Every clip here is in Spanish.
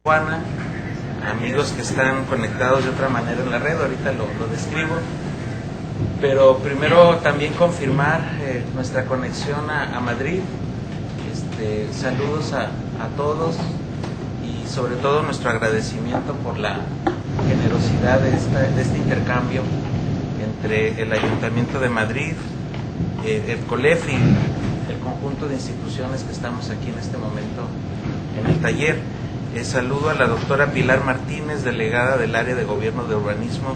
Tijuana, amigos que están conectados de otra manera en la red, ahorita lo describo, pero primero también confirmar nuestra conexión a Madrid. Saludos a todos y sobre todo nuestro agradecimiento por la generosidad de este intercambio entre el Ayuntamiento de Madrid, el COLEF y el conjunto de instituciones que estamos aquí en este momento en el taller. Saludo a la doctora Pilar Martínez, delegada del área de Gobierno de Urbanismo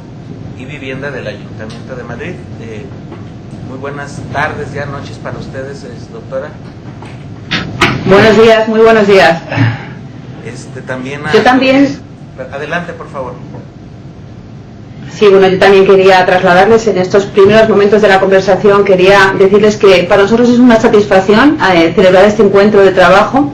y Vivienda del Ayuntamiento de Madrid. Muy buenas tardes, ya noches para ustedes, doctora. Buenos días, muy buenos días. Yo también. Adelante, por favor. Sí, bueno, yo también quería trasladarles en estos primeros momentos de la conversación, quería decirles que para nosotros es una satisfacción celebrar este encuentro de trabajo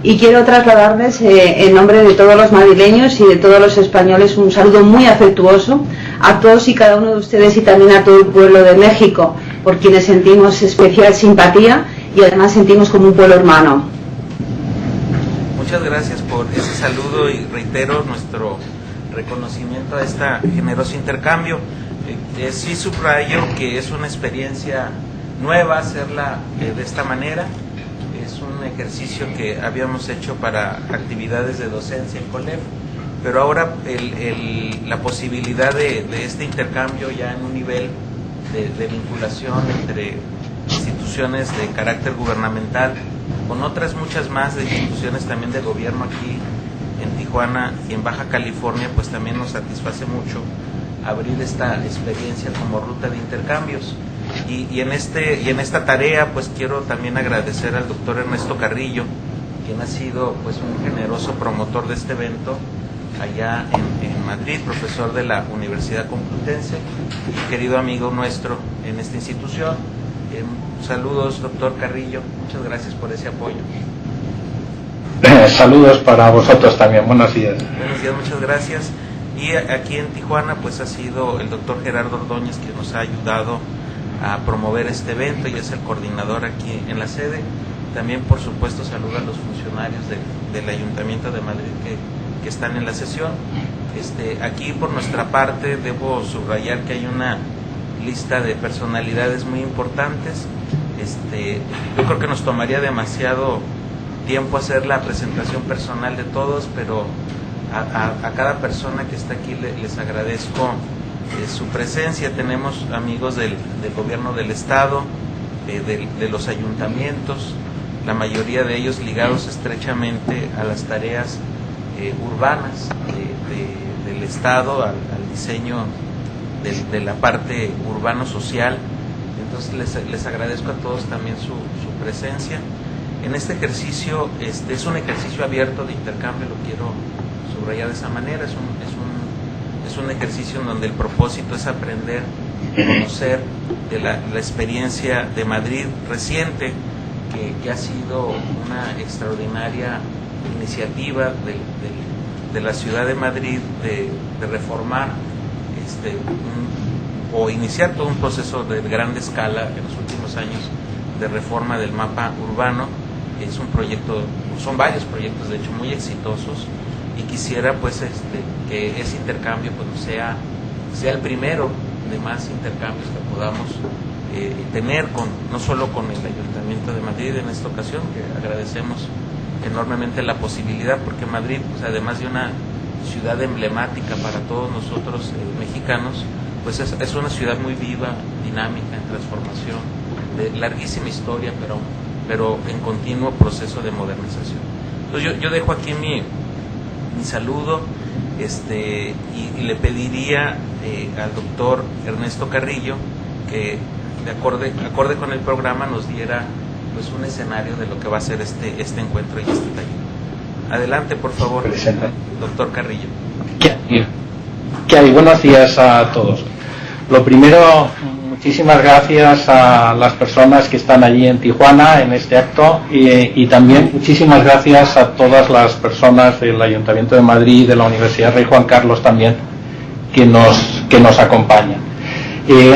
y quiero trasladarles en nombre de todos los madrileños y de todos los españoles un saludo muy afectuoso a todos y cada uno de ustedes y también a todo el pueblo de México, por quienes sentimos especial simpatía y además sentimos como un pueblo hermano. Muchas gracias por ese saludo y reitero nuestro reconocimiento a este generoso intercambio. Sí subrayo que es una experiencia nueva hacerla de esta manera. Es un ejercicio que habíamos hecho para actividades de docencia en COLEF, pero ahora la posibilidad de este intercambio ya en un nivel de vinculación entre instituciones de carácter gubernamental con otras muchas más de instituciones también de gobierno aquí en Tijuana y en Baja California, pues también nos satisface mucho abrir esta experiencia como ruta de intercambios. Y en esta tarea pues quiero también agradecer al doctor Ernesto Carrillo, quien ha sido pues un generoso promotor de este evento allá en Madrid, profesor de la Universidad Complutense y querido amigo nuestro en esta institución. Saludos, doctor Carrillo, muchas gracias por ese apoyo. Saludos para vosotros también, buenos días. Buenos días, muchas gracias. Y aquí en Tijuana pues ha sido el doctor Gerardo Ordóñez quien nos ha ayudado a promover este evento y es el coordinador aquí en la sede. También por supuesto saludo a los funcionarios del Ayuntamiento de Madrid que están en la sesión. Aquí por nuestra parte debo subrayar que hay una lista de personalidades muy importantes. Yo creo que nos tomaría demasiado tiempo hacer la presentación personal de todos, pero a cada persona que está aquí les agradezco su presencia. Tenemos amigos del gobierno del estado, de los ayuntamientos, la mayoría de ellos ligados estrechamente a las tareas urbanas del estado, al diseño de la parte urbano-social. Entonces les agradezco a todos también su presencia. En este ejercicio, es un ejercicio abierto de intercambio, lo quiero subrayar de esa manera. Es un ejercicio en donde el propósito es aprender, conocer de la experiencia de Madrid reciente, que ha sido una extraordinaria iniciativa de la ciudad de Madrid de reformar o iniciar todo un proceso de gran escala en los últimos años de reforma del mapa urbano. Es un proyecto, son varios proyectos de hecho muy exitosos y quisiera pues que ese intercambio pues sea el primero de más intercambios que podamos tener no solo con el Ayuntamiento de Madrid en esta ocasión, que agradecemos enormemente la posibilidad, porque Madrid pues además de una ciudad emblemática para todos nosotros mexicanos, pues es una ciudad muy viva, dinámica, en transformación, de larguísima historia, pero en continuo proceso de modernización. Entonces yo dejo aquí mi saludo y le pediría al doctor Ernesto Carrillo que de acorde con el programa nos diera pues un escenario de lo que va a ser este encuentro y este taller. Adelante, por favor, doctor Carrillo. ¿Qué hay? Buenos días a todos. Lo primero, muchísimas gracias a las personas que están allí en Tijuana en este acto y también muchísimas gracias a todas las personas del Ayuntamiento de Madrid y de la Universidad Rey Juan Carlos también que nos acompañan.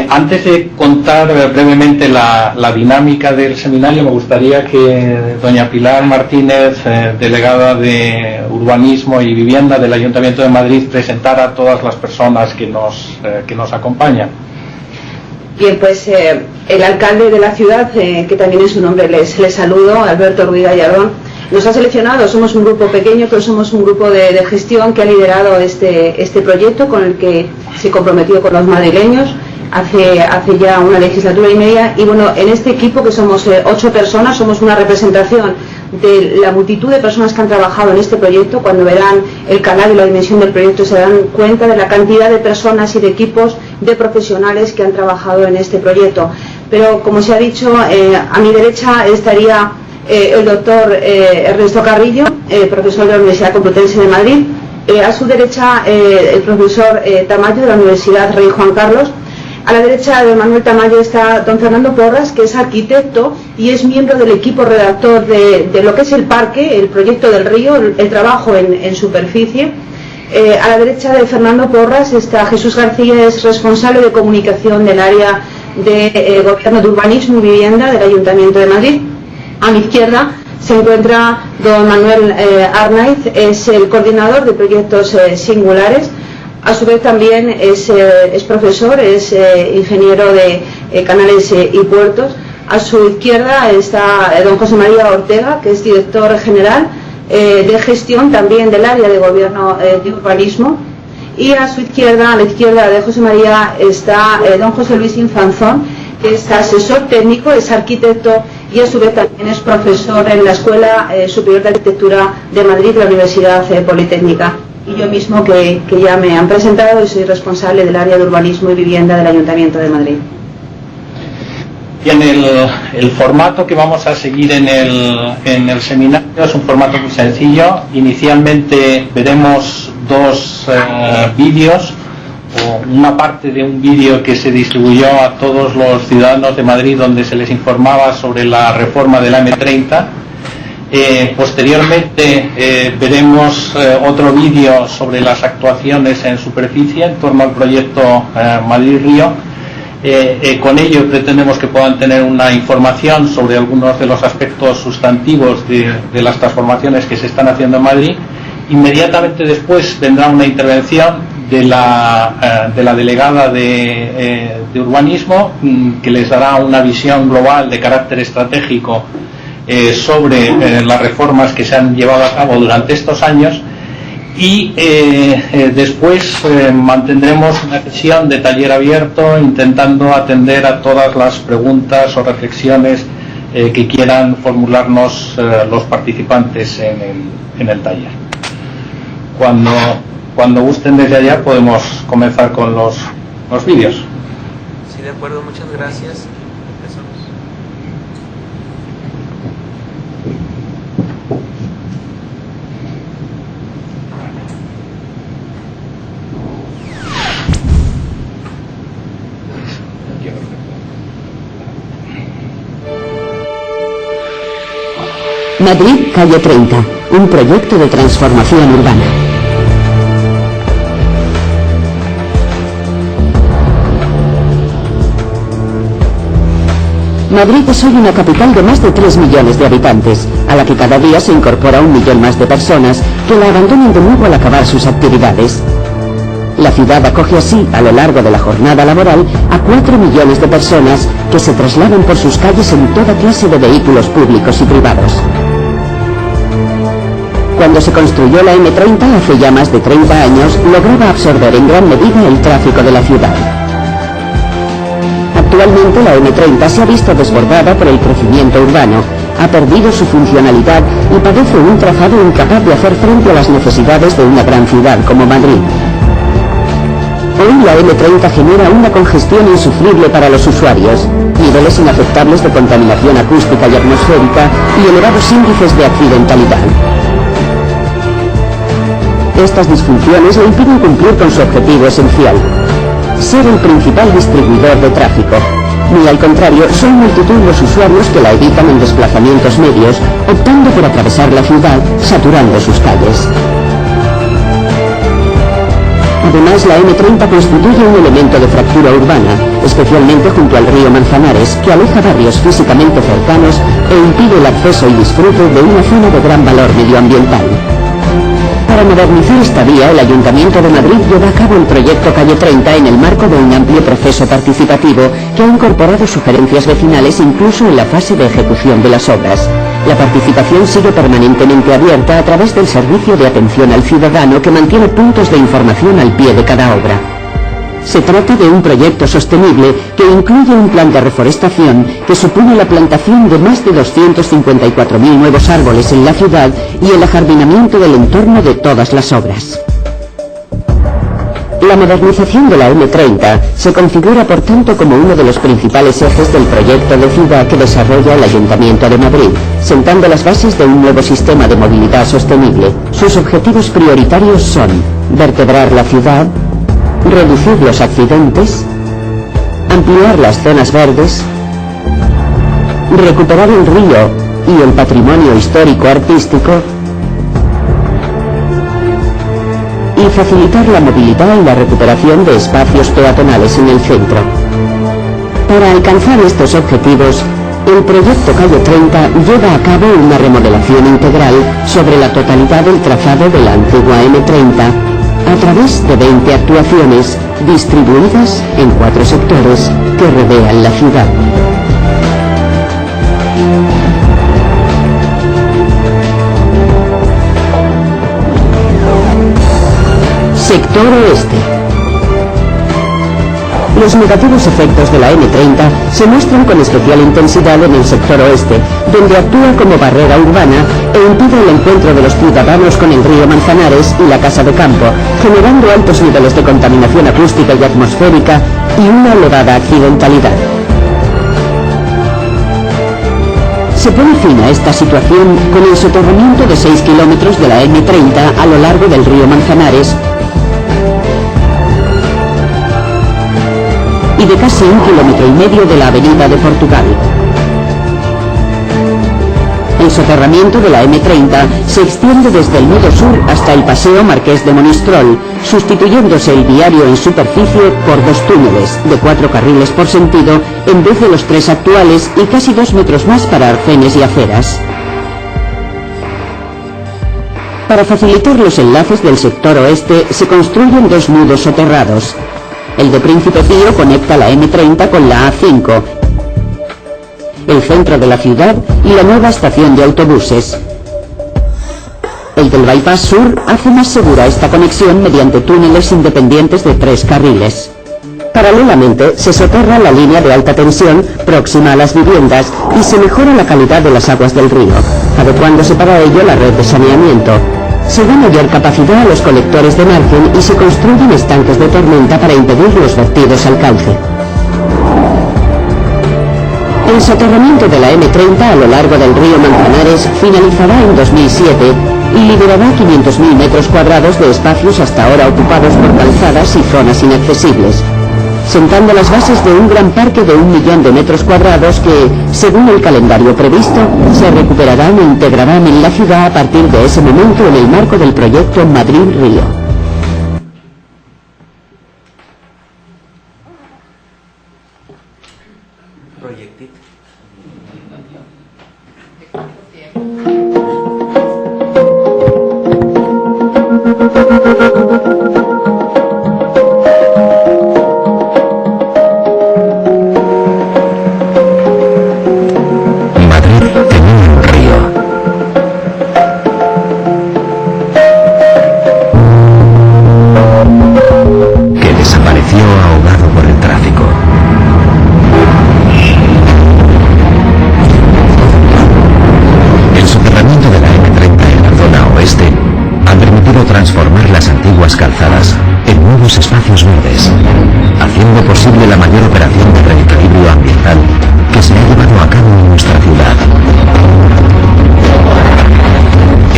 Antes de contar brevemente la dinámica del seminario, me gustaría que doña Pilar Martínez, delegada de Urbanismo y Vivienda del Ayuntamiento de Madrid, presentara a todas las personas que nos acompañan. Bien, pues el alcalde de la ciudad, que también es su nombre, les saludo, Alberto Ruiz Gallardón, nos ha seleccionado. Somos un grupo pequeño, pero somos un grupo de gestión que ha liderado este proyecto con el que se comprometió con los madrileños hace ya una legislatura y media. Y bueno, en este equipo, que somos 8 personas, somos una representación de la multitud de personas que han trabajado en este proyecto. Cuando verán el canal y la dimensión del proyecto se darán cuenta de la cantidad de personas y de equipos de profesionales que han trabajado en este proyecto. Pero como se ha dicho, a mi derecha estaría el doctor Ernesto Carrillo, profesor de la Universidad Complutense de Madrid. A su derecha el profesor Tamayo, de la Universidad Rey Juan Carlos. A la derecha de Manuel Tamayo está don Fernando Porras, que es arquitecto y es miembro del equipo redactor de lo que es el parque, el proyecto del río, el trabajo en superficie. A la derecha de Fernando Porras está Jesús García, es responsable de comunicación del área de Gobierno de Urbanismo y Vivienda del Ayuntamiento de Madrid. A mi izquierda se encuentra don Manuel Arnaiz, es el coordinador de proyectos singulares. A su vez también es profesor, es ingeniero de canales y puertos. A su izquierda está don José María Ortega, que es director general de gestión también del área de gobierno de urbanismo. Y a su izquierda, a la izquierda de José María, está don José Luis Infanzón, que es asesor técnico, es arquitecto y a su vez también es profesor en la Escuela Superior de Arquitectura de Madrid, de la Universidad Politécnica. Y yo mismo, que ya me han presentado, y soy responsable del área de urbanismo y vivienda del Ayuntamiento de Madrid. Bien, el formato que vamos a seguir en el seminario es un formato muy sencillo. Inicialmente veremos 2 vídeos, o una parte de un vídeo que se distribuyó a todos los ciudadanos de Madrid, donde se les informaba sobre la reforma de la M30. Posteriormente veremos otro vídeo sobre las actuaciones en superficie en torno al proyecto Madrid-Río. Con ello pretendemos que puedan tener una información sobre algunos de los aspectos sustantivos de las transformaciones que se están haciendo en Madrid. Inmediatamente después vendrá una intervención de la delegada de urbanismo, que les dará una visión global de carácter estratégico sobre las reformas que se han llevado a cabo durante estos años. Y después mantendremos una sesión de taller abierto, intentando atender a todas las preguntas o reflexiones que quieran formularnos los participantes en el taller. Cuando gusten desde allá podemos comenzar con los vídeos. Sí, de acuerdo, muchas gracias. Empezamos. Madrid, calle 30, un proyecto de transformación urbana. Madrid es hoy una capital de más de 3 millones de habitantes, a la que cada día se incorpora 1 millón más de personas que la abandonan de nuevo al acabar sus actividades. La ciudad acoge así, a lo largo de la jornada laboral, a 4 millones de personas que se trasladan por sus calles en toda clase de vehículos públicos y privados. Cuando se construyó la M30 hace ya más de 30 años, lograba absorber en gran medida el tráfico de la ciudad. Actualmente la M30 se ha visto desbordada por el crecimiento urbano, ha perdido su funcionalidad y padece un trazado incapaz de hacer frente a las necesidades de una gran ciudad como Madrid. Hoy la M30 genera una congestión insufrible para los usuarios, niveles inaceptables de contaminación acústica y atmosférica y elevados índices de accidentalidad. Estas disfunciones le impiden cumplir con su objetivo esencial: ser el principal distribuidor de tráfico. Muy al contrario, son multitud los usuarios que la evitan en desplazamientos medios, optando por atravesar la ciudad, saturando sus calles. A Además, la M30 constituye un elemento de fractura urbana, especialmente junto al río Manzanares, que aleja barrios físicamente cercanos e impide el acceso y disfrute de una zona de gran valor medioambiental. Para modernizar esta vía, el Ayuntamiento de Madrid lleva a cabo el proyecto Calle 30 en el marco de un amplio proceso participativo que ha incorporado sugerencias vecinales incluso en la fase de ejecución de las obras. La participación sigue permanentemente abierta a través del Servicio de Atención al Ciudadano que mantiene puntos de información al pie de cada obra. Se trata de un proyecto sostenible que incluye un plan de reforestación que supone la plantación de más de 254.000 nuevos árboles en la ciudad y el ajardinamiento del entorno de todas las obras. La modernización de la M30 se configura por tanto como uno de los principales ejes del proyecto de ciudad que desarrolla el Ayuntamiento de Madrid, sentando las bases de un nuevo sistema de movilidad sostenible. Sus objetivos prioritarios son vertebrar la ciudad, reducir los accidentes, ampliar las zonas verdes, recuperar el río y el patrimonio histórico-artístico y facilitar la movilidad y la recuperación de espacios peatonales en el centro. Para alcanzar estos objetivos, el proyecto Calle 30 lleva a cabo una remodelación integral sobre la totalidad del trazado de la antigua M30 a través de 20 actuaciones distribuidas en 4 sectores que rodean la ciudad. Sector Oeste. Los negativos efectos de la M30 se muestran con especial intensidad en el sector oeste, donde actúa como barrera urbana e impide el encuentro de los ciudadanos con el río Manzanares y la Casa de Campo, generando altos niveles de contaminación acústica y atmosférica y una elevada accidentalidad. Se pone fin a esta situación con el soterramiento de 6 kilómetros de la M30 a lo largo del río Manzanares y de casi 1,5 kilómetros de la avenida de Portugal. El soterramiento de la M30 se extiende desde el nudo sur hasta el Paseo Marqués de Monistrol, sustituyéndose el viario en superficie por 2 túneles de 4 carriles por sentido en vez de los 3 actuales y casi 2 metros más para arcenes y aceras. Para facilitar los enlaces del sector oeste se construyen 2 nudos soterrados. El de Príncipe Pío conecta la M30 con la A5, el centro de la ciudad y la nueva estación de autobuses. El del Bypass Sur hace más segura esta conexión mediante túneles independientes de 3 carriles. Paralelamente, se soterra la línea de alta tensión próxima a las viviendas y se mejora la calidad de las aguas del río, adecuándose para ello la red de saneamiento. Se da mayor capacidad a los colectores de margen y se construyen estanques de tormenta para impedir los vertidos al cauce. El soterramiento de la M30 a lo largo del río Manzanares finalizará en 2007 y liberará 500.000 metros cuadrados de espacios hasta ahora ocupados por calzadas y zonas inaccesibles, sentando las bases de un gran parque de 1 millón de metros cuadrados que, según el calendario previsto, se recuperarán e integrarán en la ciudad a partir de ese momento en el marco del proyecto Madrid-Río. Calzadas en nuevos espacios verdes, haciendo posible la mayor operación de reequilibrio ambiental que se ha llevado a cabo en nuestra ciudad.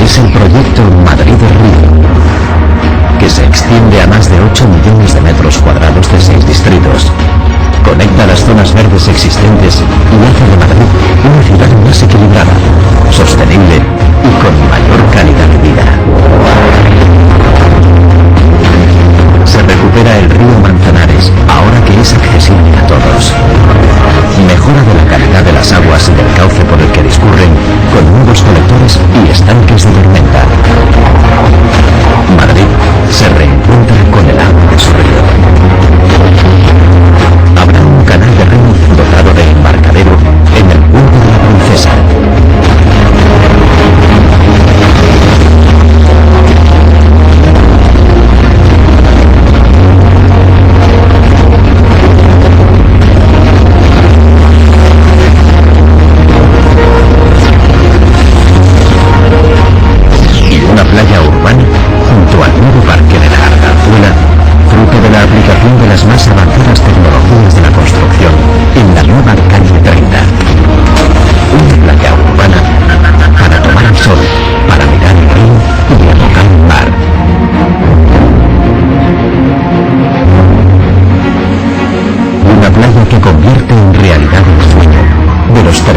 Es el proyecto Madrid-Río, que se extiende a más de 8 millones de metros cuadrados de 6 distritos. Conecta las zonas verdes existentes y hace de Madrid una ciudad más equilibrada, sostenible y con mayor calidad de vida. Se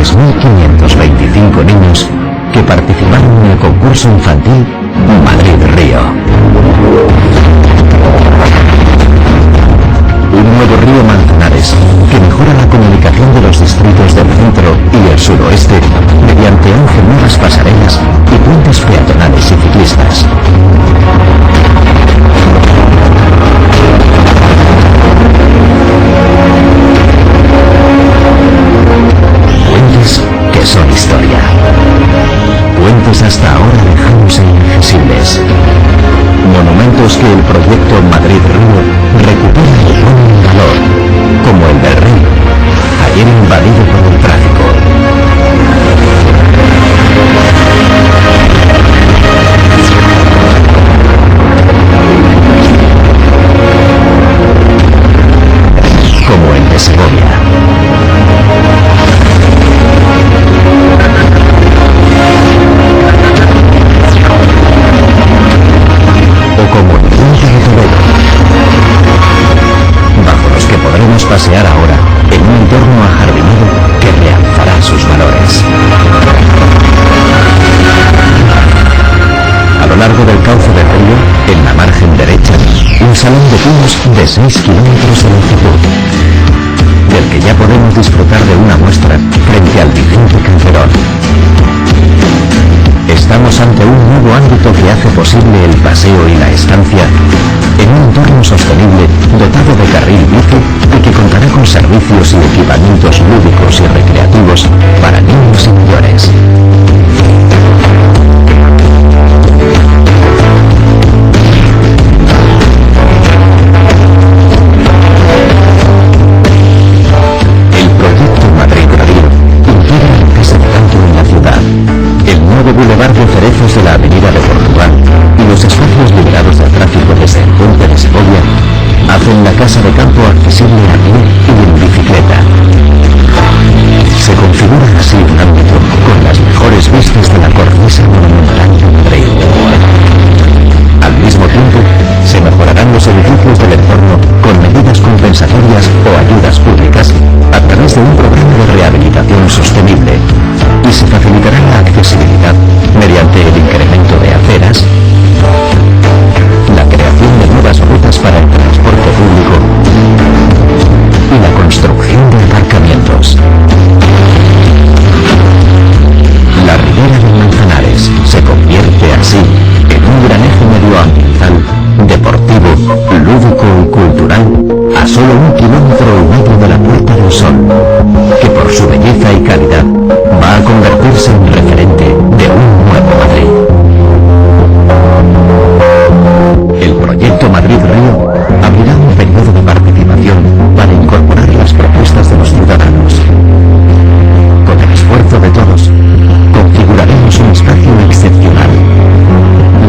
3.525 niños que participaron en el concurso infantil Madrid-Río. Un nuevo río Manzanares que mejora la comunicación de los distritos del centro y el suroeste mediante 11 nuevas pasarelas y puentes peatonales y ciclistas. Puentes que son historia. Puentes hasta ahora lejanos e inaccesibles. Monumentos que el proyecto Madrid-Río recupera y pone en valor, como el del Río, ayer invadido por el tráfico. Como el de Segovia. O como el puente de Toledo, bajo los que podremos pasear ahora en un entorno ajardinado que realzará sus valores. A lo largo del cauce del río, en la margen derecha, un salón de pinos de 6 kilómetros de longitud, del que ya podemos disfrutar de una muestra frente al Vicente Calderón. Estamos ante un nuevo ámbito que hace posible el paseo y la estancia en un entorno sostenible dotado de carril bici y que contará con servicios y equipamientos lúdicos y recreativos para niños y mayores. El proyecto Madrid-Río integra la Casa de Campo en la ciudad, el nuevo bulevar de cerezos de la Avenida de Portugal y los espacios liberados del tráfico desde el puente de Segovia hacen la Casa de Campo accesible a pie y en bicicleta. Se configura así un ámbito con las mejores vistas de la cornisa monumental de Madrid. Al mismo tiempo, se mejorarán los edificios del entorno con medidas compensatorias o ayudas públicas a través de un programa de rehabilitación sostenible y se facilitará la accesibilidad mediante el incremento de aceras, la creación de nuevas rutas para el transporte público y la construcción de aparcamientos. La ribera del Manzanares se convierte así en un gran eje medioambiental, deportivo, lúdico y cultural a solo 1,5 kilómetros de la Puerta del Sol, que por su belleza y calidad va a convertirse en referente de un nuevo Madrid. El proyecto Madrid-Río abrirá un periodo de participación para incorporar las propuestas de los ciudadanos. Con el esfuerzo de todos, configuraremos un espacio excepcional,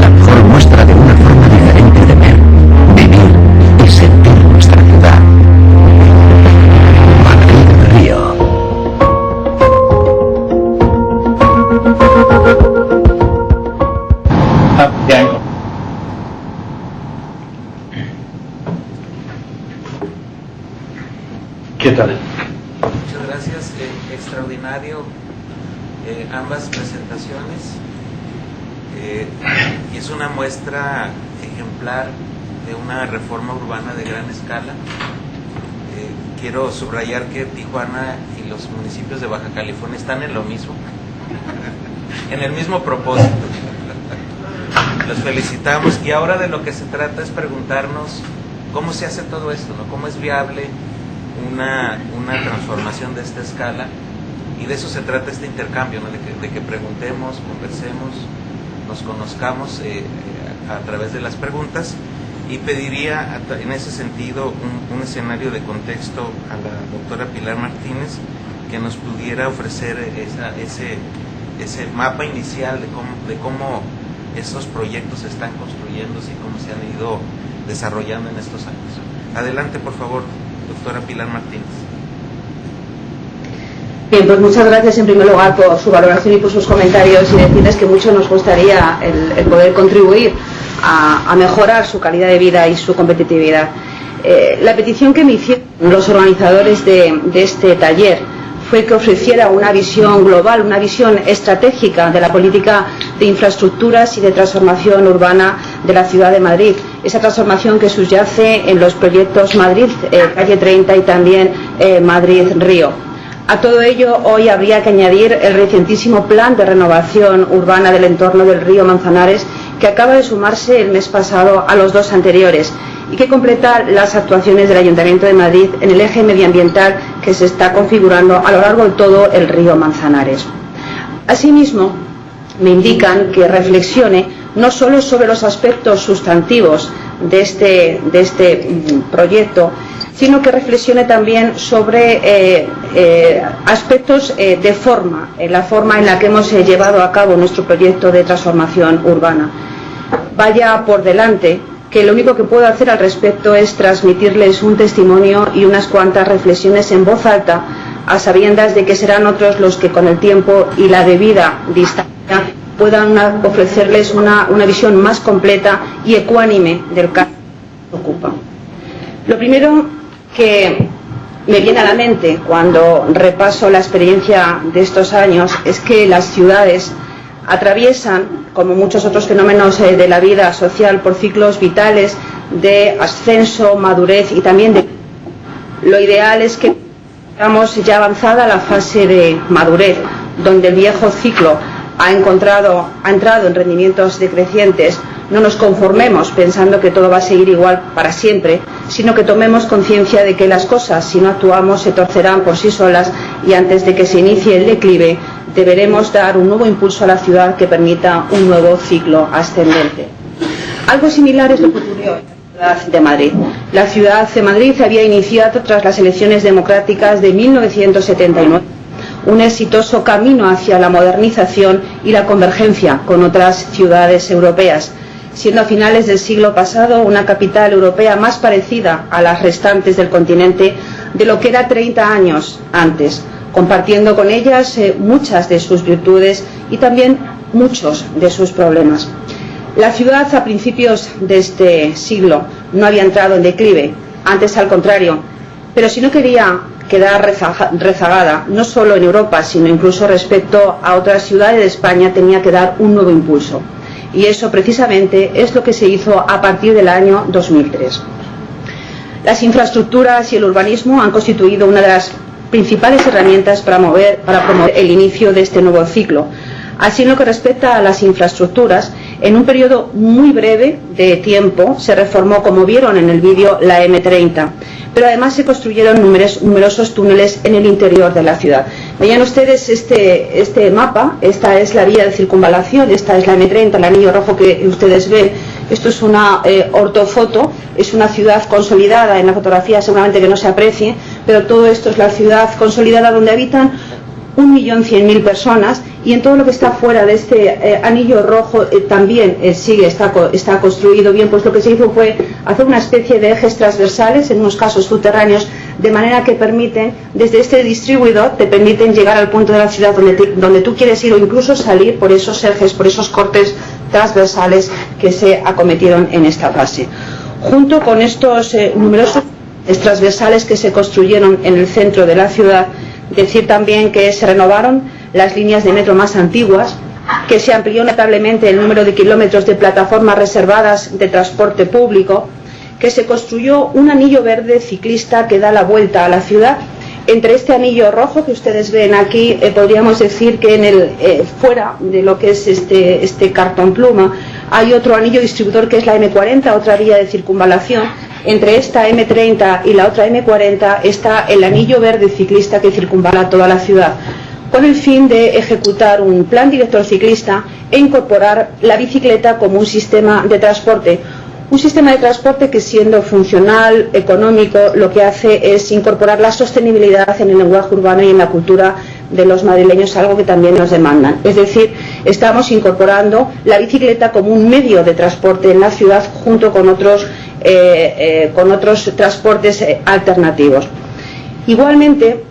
la mejor muestra de una forma diferente de ver, vivir y sentir nuestra ciudad. Madrid-Río. ¿Qué tal? Muchas gracias, extraordinario ambas presentaciones. Y es una muestra ejemplar de una reforma urbana de gran escala. Quiero subrayar que Tijuana y los municipios de Baja California están en lo mismo, en el mismo propósito. Los felicitamos y ahora de lo que se trata es preguntarnos cómo se hace todo esto, ¿no? Cómo es viable una transformación de esta escala, y de eso se trata este intercambio, ¿no? de que preguntemos, conversemos, nos conozcamos a través de las preguntas, y pediría en ese sentido un escenario de contexto a la doctora Pilar Martínez, que nos pudiera ofrecer ese mapa inicial de cómo estos proyectos se están construyéndose y cómo se han ido desarrollando en estos años. Adelante, por favor, doctora Pilar Martínez. Bien, pues muchas gracias en primer lugar por su valoración y por sus comentarios, y decirles que mucho nos gustaría el poder contribuir a mejorar su calidad de vida y su competitividad. La petición que me hicieron los organizadores de este taller fue que ofreciera una visión global, una visión estratégica de la política de infraestructuras y de transformación urbana de la ciudad de Madrid. Esa transformación que subyace en los proyectos Madrid, Calle 30 y también Madrid-Río. A todo ello, hoy habría que añadir el recientísimo plan de renovación urbana del entorno del río Manzanares, que acaba de sumarse el mes pasado a los dos anteriores y que completa las actuaciones del Ayuntamiento de Madrid en el eje medioambiental que se está configurando a lo largo de todo el río Manzanares. Asimismo, me indican que reflexione no solo sobre los aspectos sustantivos de este proyecto, sino que reflexione también sobre aspectos de forma, la forma en la que hemos llevado a cabo nuestro proyecto de transformación urbana. Vaya por delante que lo único que puedo hacer al respecto es transmitirles un testimonio y unas cuantas reflexiones en voz alta, a sabiendas de que serán otros los que con el tiempo y la debida distancia puedan ofrecerles una visión más completa y ecuánime del caso que ocupa. Lo primero que me viene a la mente cuando repaso la experiencia de estos años es que las ciudades atraviesan, como muchos otros fenómenos de la vida social, por ciclos vitales de ascenso, madurez y también de... Lo ideal es que estamos ya avanzada la fase de madurez, donde el viejo ciclo ha entrado en rendimientos decrecientes. No nos conformemos pensando que todo va a seguir igual para siempre, sino que tomemos conciencia de que las cosas, si no actuamos, se torcerán por sí solas y antes de que se inicie el declive, deberemos dar un nuevo impulso a la ciudad que permita un nuevo ciclo ascendente. Algo similar es lo que ocurrió en la ciudad de Madrid. La ciudad de Madrid había iniciado, tras las elecciones democráticas de 1979, un exitoso camino hacia la modernización y la convergencia con otras ciudades europeas, siendo a finales del siglo pasado una capital europea más parecida a las restantes del continente de lo que era 30 años antes, compartiendo con ellas muchas de sus virtudes y también muchos de sus problemas. La ciudad a principios de este siglo no había entrado en declive, antes al contrario, pero si no quería quedar rezagada, no solo en Europa, sino incluso respecto a otras ciudades de España, tenía que dar un nuevo impulso. Y eso precisamente es lo que se hizo a partir del año 2003. Las infraestructuras y el urbanismo han constituido una de las principales herramientas para promover el inicio de este nuevo ciclo. Así, en lo que respecta a las infraestructuras, en un periodo muy breve de tiempo se reformó, como vieron en el vídeo, la M30, pero además se construyeron numerosos túneles en el interior de la ciudad. Vean ustedes este mapa, esta es la vía de circunvalación, esta es la M30, el anillo rojo que ustedes ven. Esto es una ortofoto, es una ciudad consolidada, en la fotografía seguramente que no se aprecie, pero todo esto es la ciudad consolidada donde habitan 1.100.000 personas, y en todo lo que está fuera de este anillo rojo también está construido bien. Pues lo que se hizo fue hacer una especie de ejes transversales, en unos casos subterráneos, de manera que permiten, desde este distribuidor, te permiten llegar al punto de la ciudad donde tú quieres ir, o incluso salir por esos ejes, por esos cortes transversales que se acometieron en esta fase. Junto con estos numerosos transversales que se construyeron en el centro de la ciudad, decir también que se renovaron las líneas de metro más antiguas, que se amplió notablemente el número de kilómetros de plataformas reservadas de transporte público, que se construyó un anillo verde ciclista que da la vuelta a la ciudad. Entre este anillo rojo que ustedes ven aquí, podríamos decir que fuera de lo que es este cartón pluma, hay otro anillo distribuidor que es la M40, otra vía de circunvalación. Entre esta M30 y la otra M40 está el anillo verde ciclista que circunvala toda la ciudad, con el fin de ejecutar un plan director ciclista e incorporar la bicicleta como un sistema de transporte. Un sistema de transporte que, siendo funcional, económico, lo que hace es incorporar la sostenibilidad en el lenguaje urbano y en la cultura de los madrileños, algo que también nos demandan. Es decir, estamos incorporando la bicicleta como un medio de transporte en la ciudad junto con otros transportes alternativos. Igualmente,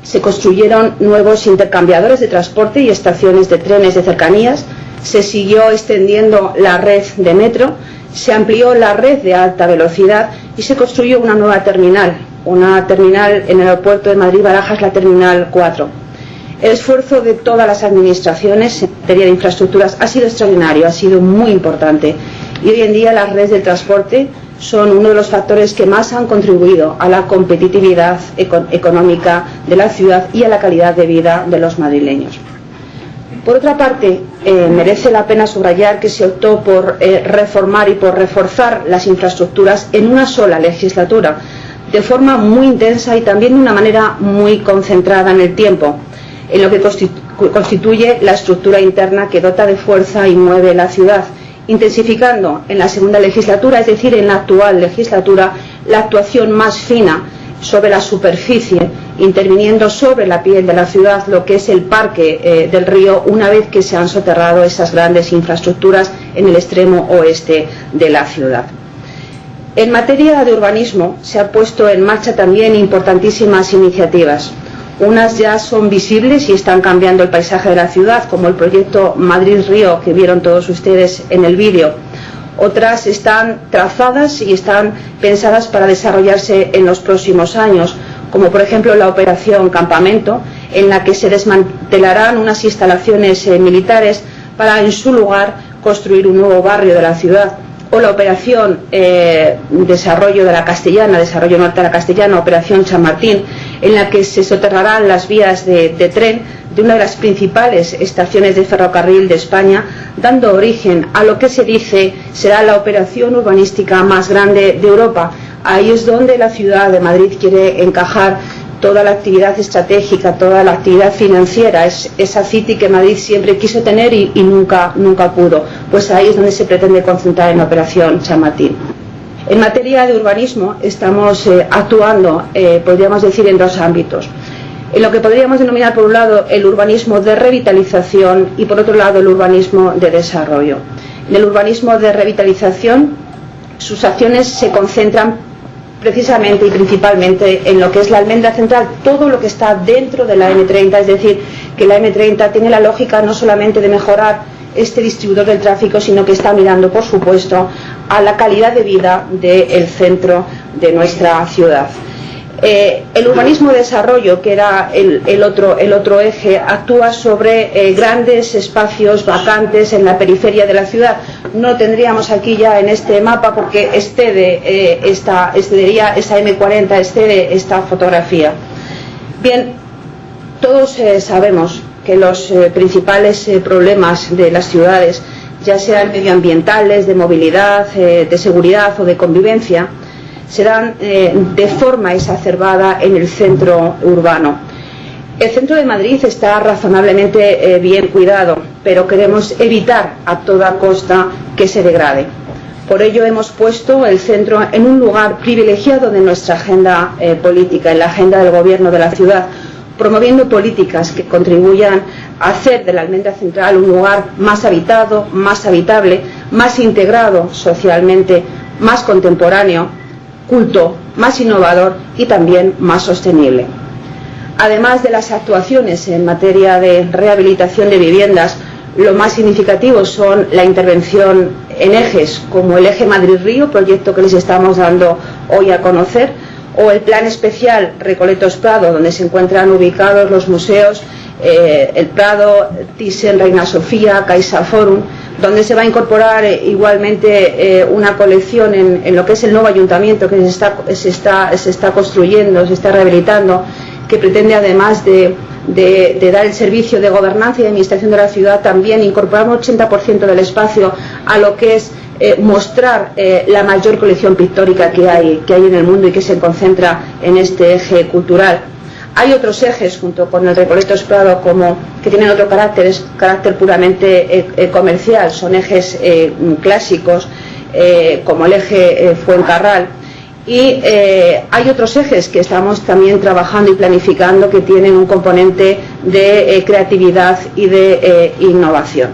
se construyeron nuevos intercambiadores de transporte y estaciones de trenes de cercanías, se siguió extendiendo la red de metro, se amplió la red de alta velocidad y se construyó una nueva terminal una terminal en el aeropuerto de Madrid-Barajas, la Terminal 4. El esfuerzo de todas las administraciones en materia de infraestructuras ha sido extraordinario, ha sido muy importante, y hoy en día las redes de transporte son uno de los factores que más han contribuido a la competitividad económica de la ciudad y a la calidad de vida de los madrileños. Por otra parte, merece la pena subrayar que se optó por reformar y por reforzar las infraestructuras en una sola legislatura, de forma muy intensa y también de una manera muy concentrada en el tiempo, en lo que constituye la estructura interna que dota de fuerza y mueve la ciudad, intensificando en la segunda legislatura, es decir, en la actual legislatura, la actuación más fina sobre la superficie, interviniendo sobre la piel de la ciudad, lo que es el parque del río, una vez que se han soterrado esas grandes infraestructuras en el extremo oeste de la ciudad. En materia de urbanismo se han puesto en marcha también importantísimas iniciativas. Unas ya son visibles y están cambiando el paisaje de la ciudad, como el proyecto Madrid-Río, que vieron todos ustedes en el vídeo. Otras están trazadas y están pensadas para desarrollarse en los próximos años, como por ejemplo la operación Campamento, en la que se desmantelarán unas instalaciones militares para en su lugar construir un nuevo barrio de la ciudad, o la operación Desarrollo de la Castellana, Desarrollo Norte de la Castellana, operación Chamartín, en la que se soterrarán las vías de tren de una de las principales estaciones de ferrocarril de España, dando origen a lo que se dice será la operación urbanística más grande de Europa. Ahí es donde la ciudad de Madrid quiere encajar toda la actividad estratégica, toda la actividad financiera, es esa City que Madrid siempre quiso tener y nunca pudo. Pues ahí es donde se pretende concentrar en la operación Chamartín. En materia de urbanismo estamos actuando, podríamos decir, en dos ámbitos. En lo que podríamos denominar, por un lado, el urbanismo de revitalización y, por otro lado, el urbanismo de desarrollo. En el urbanismo de revitalización, sus acciones se concentran precisamente y principalmente en lo que es la almendra central, todo lo que está dentro de la M30, es decir, que la M30 tiene la lógica no solamente de mejorar este distribuidor del tráfico, sino que está mirando, por supuesto, a la calidad de vida del centro de nuestra ciudad. El urbanismo de desarrollo, que era el otro eje, actúa sobre grandes espacios vacantes en la periferia de la ciudad. No lo tendríamos aquí ya en este mapa porque excedería esa M40, excede esta fotografía. Bien, todos sabemos que los principales problemas de las ciudades, ya sean medioambientales, de movilidad, de seguridad o de convivencia, se dan de forma exacerbada en el centro urbano. El centro de Madrid está razonablemente bien cuidado, pero queremos evitar a toda costa que se degrade. Por ello hemos puesto el centro en un lugar privilegiado de nuestra agenda política, en la agenda del gobierno de la ciudad, promoviendo políticas que contribuyan a hacer de la almendra central un lugar más habitado, más habitable, más integrado socialmente, más contemporáneo, culto, más innovador y también más sostenible. Además de las actuaciones en materia de rehabilitación de viviendas, lo más significativo son la intervención en ejes como el eje Madrid-Río, proyecto que les estamos dando hoy a conocer, o el plan especial Recoletos-Prado, donde se encuentran ubicados los museos el Prado, Thyssen, Reina Sofía, CaixaForum, donde se va a incorporar igualmente una colección en lo que es el nuevo ayuntamiento que se está construyendo, se está rehabilitando, que pretende, además de dar el servicio de gobernanza y de administración de la ciudad, también incorporar un 80% del espacio a lo que es mostrar la mayor colección pictórica que hay en el mundo y que se concentra en este eje cultural. Hay otros ejes, junto con el Recoletos-Prado, que tienen otro carácter, es carácter puramente comercial, son ejes clásicos, como el eje Fuencarral. Y hay otros ejes que estamos también trabajando y planificando que tienen un componente de creatividad y de innovación.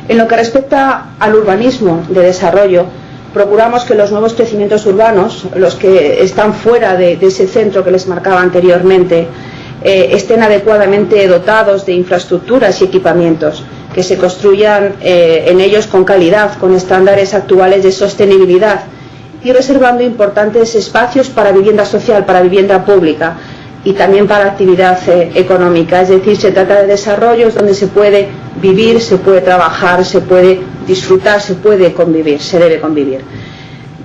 En lo que respecta al urbanismo de desarrollo, procuramos que los nuevos crecimientos urbanos, los que están fuera de ese centro que les marcaba anteriormente, estén adecuadamente dotados de infraestructuras y equipamientos, que se construyan en ellos con calidad, con estándares actuales de sostenibilidad y reservando importantes espacios para vivienda social, para vivienda pública y también para actividad económica. Es decir, se trata de desarrollos donde se puede vivir, se puede trabajar, se puede disfrutar, se puede convivir, se debe convivir.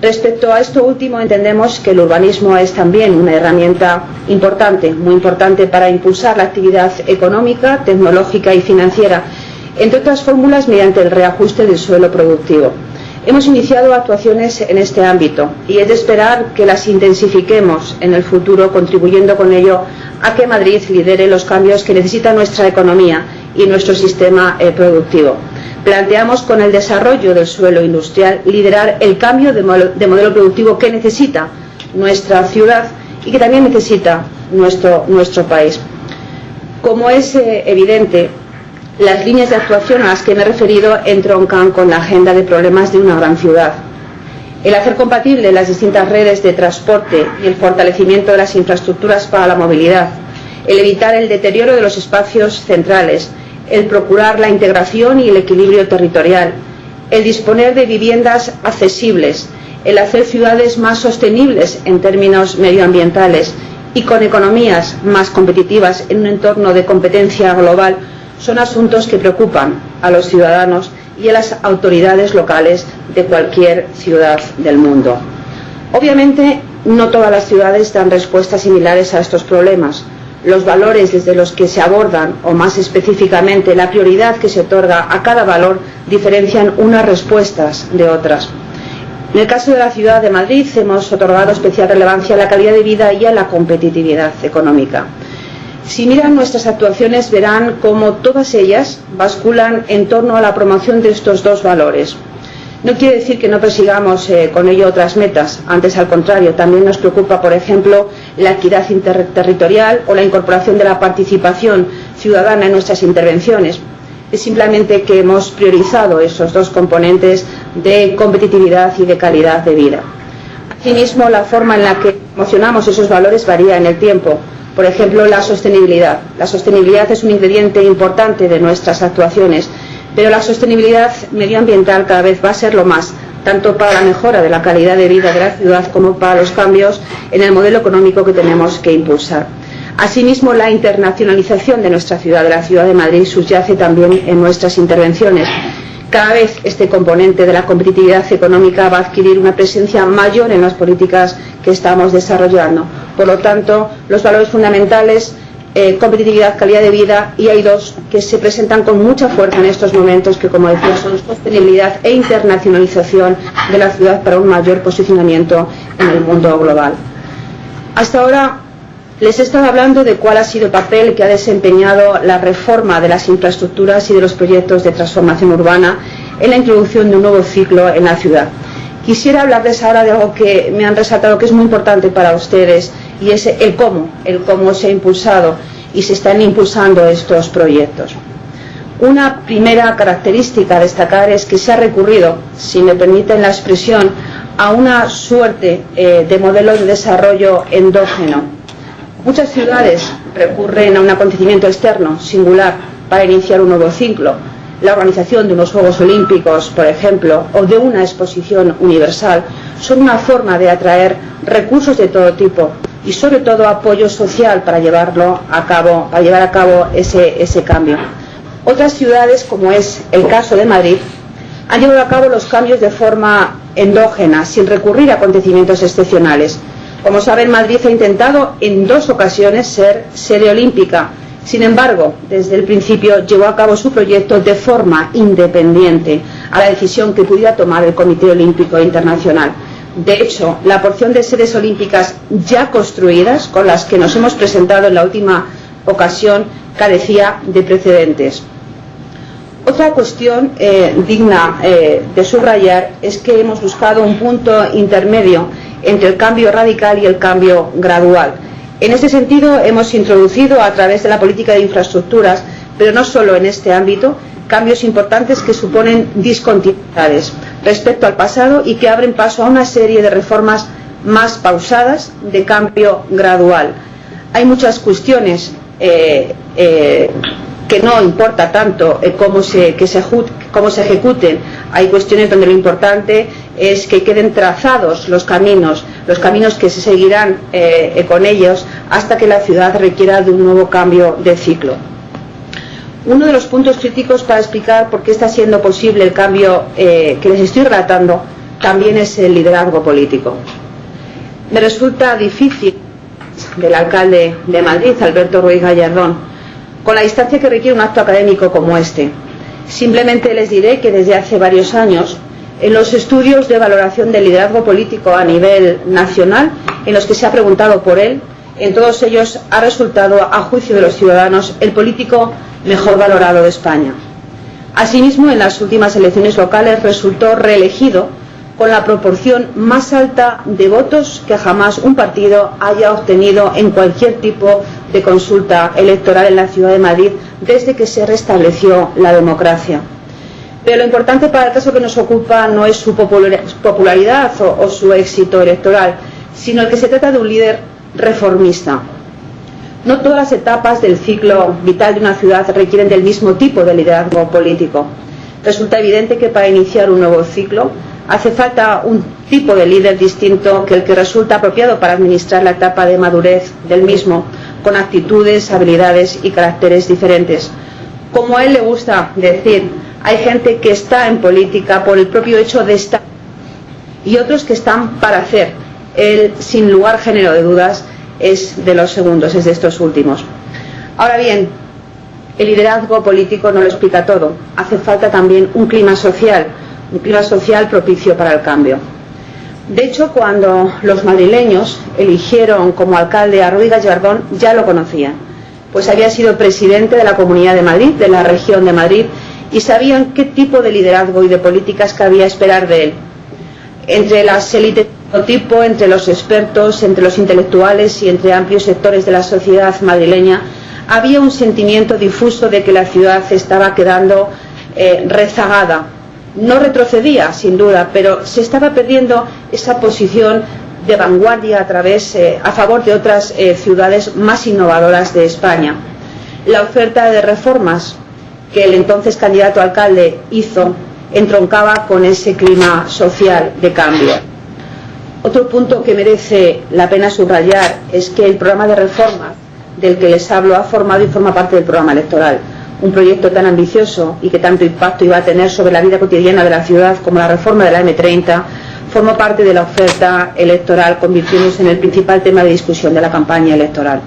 Respecto a esto último, entendemos que el urbanismo es también una herramienta importante, muy importante para impulsar la actividad económica, tecnológica y financiera, entre otras fórmulas mediante el reajuste del suelo productivo. Hemos iniciado actuaciones en este ámbito y es de esperar que las intensifiquemos en el futuro, contribuyendo con ello a que Madrid lidere los cambios que necesita nuestra economía y nuestro sistema productivo. Planteamos con el desarrollo del suelo industrial liderar el cambio de modelo productivo que necesita nuestra ciudad y que también necesita nuestro país. Como es evidente, las líneas de actuación a las que me he referido entroncan con la agenda de problemas de una gran ciudad. El hacer compatible las distintas redes de transporte y el fortalecimiento de las infraestructuras para la movilidad, el evitar el deterioro de los espacios centrales, el procurar la integración y el equilibrio territorial, el disponer de viviendas accesibles, el hacer ciudades más sostenibles en términos medioambientales y con economías más competitivas en un entorno de competencia global son asuntos que preocupan a los ciudadanos y a las autoridades locales de cualquier ciudad del mundo. Obviamente, no todas las ciudades dan respuestas similares a estos problemas. Los valores desde los que se abordan, o más específicamente la prioridad que se otorga a cada valor, diferencian unas respuestas de otras. En el caso de la ciudad de Madrid hemos otorgado especial relevancia a la calidad de vida y a la competitividad económica. Si miran nuestras actuaciones verán cómo todas ellas basculan en torno a la promoción de estos dos valores. No quiere decir que no persigamos con ello otras metas, antes al contrario, también nos preocupa, por ejemplo, la equidad interterritorial o la incorporación de la participación ciudadana en nuestras intervenciones. Es simplemente que hemos priorizado esos dos componentes de competitividad y de calidad de vida. Asimismo, la forma en la que promocionamos esos valores varía en el tiempo. Por ejemplo, la sostenibilidad. La sostenibilidad es un ingrediente importante de nuestras actuaciones, pero la sostenibilidad medioambiental cada vez va a ser lo más, tanto para la mejora de la calidad de vida de la ciudad como para los cambios en el modelo económico que tenemos que impulsar. Asimismo, la internacionalización de nuestra ciudad, de la ciudad de Madrid, subyace también en nuestras intervenciones. Cada vez este componente de la competitividad económica va a adquirir una presencia mayor en las políticas que estamos desarrollando. Por lo tanto, los valores fundamentales, competitividad, calidad de vida, y hay dos que se presentan con mucha fuerza en estos momentos, que, como decía, son sostenibilidad e internacionalización de la ciudad para un mayor posicionamiento en el mundo global. Hasta ahora les he estado hablando de cuál ha sido el papel que ha desempeñado la reforma de las infraestructuras y de los proyectos de transformación urbana en la introducción de un nuevo ciclo en la ciudad. Quisiera hablarles ahora de algo que me han resaltado que es muy importante para ustedes, y es el cómo se ha impulsado y se están impulsando estos proyectos. Una primera característica a destacar es que se ha recurrido, si me permiten la expresión, a una suerte de modelos de desarrollo endógeno. Muchas ciudades recurren a un acontecimiento externo, singular, para iniciar un nuevo ciclo. La organización de unos Juegos Olímpicos, por ejemplo, o de una exposición universal, son una forma de atraer recursos de todo tipo y sobre todo apoyo social para llevar a cabo ese cambio. Otras ciudades, como es el caso de Madrid, han llevado a cabo los cambios de forma endógena, sin recurrir a acontecimientos excepcionales. Como saben, Madrid ha intentado en 2 ocasiones ser sede olímpica. Sin embargo, desde el principio llevó a cabo su proyecto de forma independiente a la decisión que pudiera tomar el Comité Olímpico Internacional. De hecho, la porción de sedes olímpicas ya construidas, con las que nos hemos presentado en la última ocasión, carecía de precedentes. Otra cuestión digna de subrayar es que hemos buscado un punto intermedio entre el cambio radical y el cambio gradual. En este sentido, hemos introducido a través de la política de infraestructuras, pero no solo en este ámbito, cambios importantes que suponen discontinuidades respecto al pasado y que abren paso a una serie de reformas más pausadas de cambio gradual. Hay muchas cuestiones que no importa tanto cómo se ejecuten. Hay cuestiones donde lo importante es que queden trazados los caminos que se seguirán con ellos hasta que la ciudad requiera de un nuevo cambio de ciclo. Uno de los puntos críticos para explicar por qué está siendo posible el cambio que les estoy relatando también es el liderazgo político. Me resulta difícil del alcalde de Madrid, Alberto Ruiz Gallardón, con la distancia que requiere un acto académico como este. Simplemente les diré que desde hace varios años, en los estudios de valoración del liderazgo político a nivel nacional, en los que se ha preguntado por él, en todos ellos ha resultado, a juicio de los ciudadanos, el político mejor valorado de España. Asimismo, en las últimas elecciones locales resultó reelegido con la proporción más alta de votos que jamás un partido haya obtenido en cualquier tipo de consulta electoral en la ciudad de Madrid desde que se restableció la democracia. Pero lo importante para el caso que nos ocupa no es su popularidad o su éxito electoral, sino el que se trata de un líder reformista. No todas las etapas del ciclo vital de una ciudad requieren del mismo tipo de liderazgo político. Resulta evidente que para iniciar un nuevo ciclo hace falta un tipo de líder distinto que el que resulta apropiado para administrar la etapa de madurez del mismo, con actitudes, habilidades y caracteres diferentes. Como a él le gusta decir, hay gente que está en política por el propio hecho de estar y otros que están para hacer. Él, sin lugar género de dudas, es de los segundos, es de estos últimos. Ahora bien, el liderazgo político no lo explica todo. Hace falta también un clima social propicio para el cambio. De hecho, cuando los madrileños eligieron como alcalde a Ruiz Gallardón, ya lo conocían, pues había sido presidente de la Comunidad de Madrid, de la región de Madrid, y sabían qué tipo de liderazgo y de políticas cabía esperar de él. Entre las élites de todo tipo, entre los expertos, entre los intelectuales y entre amplios sectores de la sociedad madrileña, había un sentimiento difuso de que la ciudad estaba quedando rezagada. No retrocedía, sin duda, pero se estaba perdiendo esa posición de vanguardia a favor de otras ciudades más innovadoras de España. La oferta de reformas que el entonces candidato a alcalde hizo entroncaba con ese clima social de cambio. Otro punto que merece la pena subrayar es que el programa de reformas del que les hablo ha formado y forma parte del programa electoral. Un proyecto tan ambicioso y que tanto impacto iba a tener sobre la vida cotidiana de la ciudad como la reforma de la M30 formó parte de la oferta electoral, convirtiéndose en el principal tema de discusión de la campaña electoral.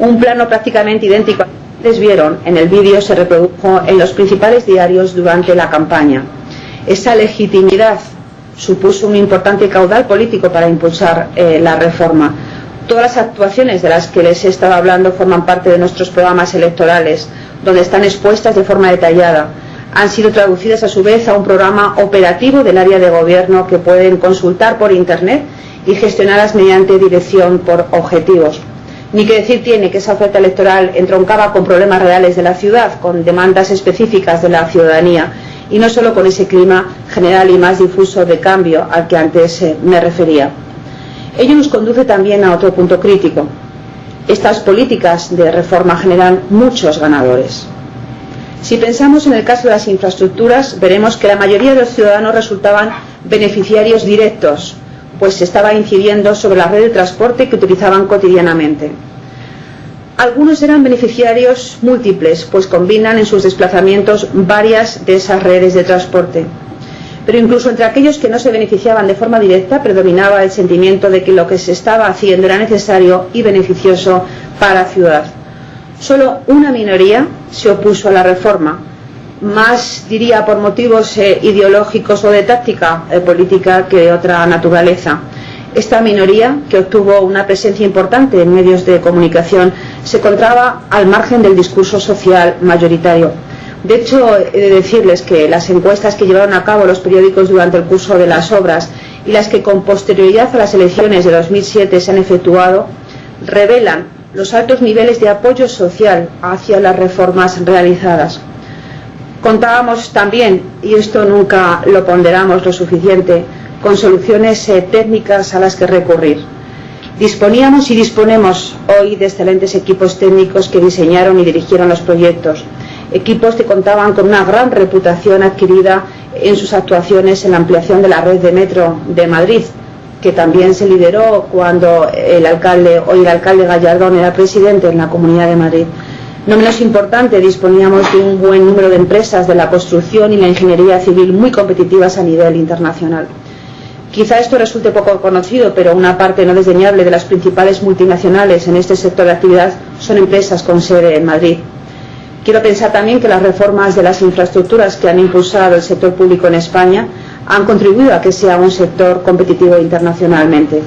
Un plano prácticamente idéntico al que ustedes vieron en el vídeo se reprodujo en los principales diarios durante la campaña. Esa legitimidad supuso un importante caudal político para impulsar la reforma. Todas las actuaciones de las que les he estado hablando forman parte de nuestros programas electorales, donde están expuestas de forma detallada. Han sido traducidas a su vez a un programa operativo del área de gobierno que pueden consultar por internet y gestionarlas mediante dirección por objetivos. Ni que decir tiene que esa oferta electoral entroncaba con problemas reales de la ciudad, con demandas específicas de la ciudadanía, y no solo con ese clima general y más difuso de cambio al que antes me refería. Ello nos conduce también a otro punto crítico. Estas políticas de reforma generan muchos ganadores. Si pensamos en el caso de las infraestructuras, veremos que la mayoría de los ciudadanos resultaban beneficiarios directos, pues se estaba incidiendo sobre la red de transporte que utilizaban cotidianamente. Algunos eran beneficiarios múltiples, pues combinan en sus desplazamientos varias de esas redes de transporte. Pero incluso entre aquellos que no se beneficiaban de forma directa predominaba el sentimiento de que lo que se estaba haciendo era necesario y beneficioso para la ciudad. Solo una minoría se opuso a la reforma, más diría por motivos ideológicos o de táctica política que de otra naturaleza. Esta minoría, que obtuvo una presencia importante en medios de comunicación, se encontraba al margen del discurso social mayoritario. De hecho, he de decirles que las encuestas que llevaron a cabo los periódicos durante el curso de las obras y las que con posterioridad a las elecciones de 2007 se han efectuado, revelan los altos niveles de apoyo social hacia las reformas realizadas. Contábamos también, y esto nunca lo ponderamos lo suficiente, con soluciones técnicas a las que recurrir. Disponíamos y disponemos hoy de excelentes equipos técnicos que diseñaron y dirigieron los proyectos, equipos que contaban con una gran reputación adquirida en sus actuaciones en la ampliación de la red de metro de Madrid, que también se lideró cuando el alcalde Gallardón era presidente en la Comunidad de Madrid. No menos importante, disponíamos de un buen número de empresas de la construcción y la ingeniería civil muy competitivas a nivel internacional. Quizá esto resulte poco conocido, pero una parte no desdeñable de las principales multinacionales en este sector de actividad son empresas con sede en Madrid. Quiero pensar también que las reformas de las infraestructuras que han impulsado el sector público en España han contribuido a que sea un sector competitivo internacionalmente.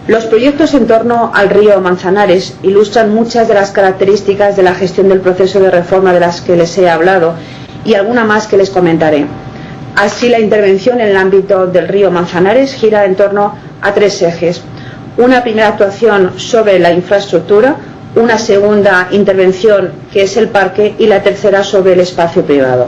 Los proyectos en torno al río Manzanares ilustran muchas de las características de la gestión del proceso de reforma de las que les he hablado y alguna más que les comentaré. Así, la intervención en el ámbito del río Manzanares gira en torno a 3 ejes. Una primera actuación sobre la infraestructura, una segunda intervención que es el parque y la tercera sobre el espacio privado.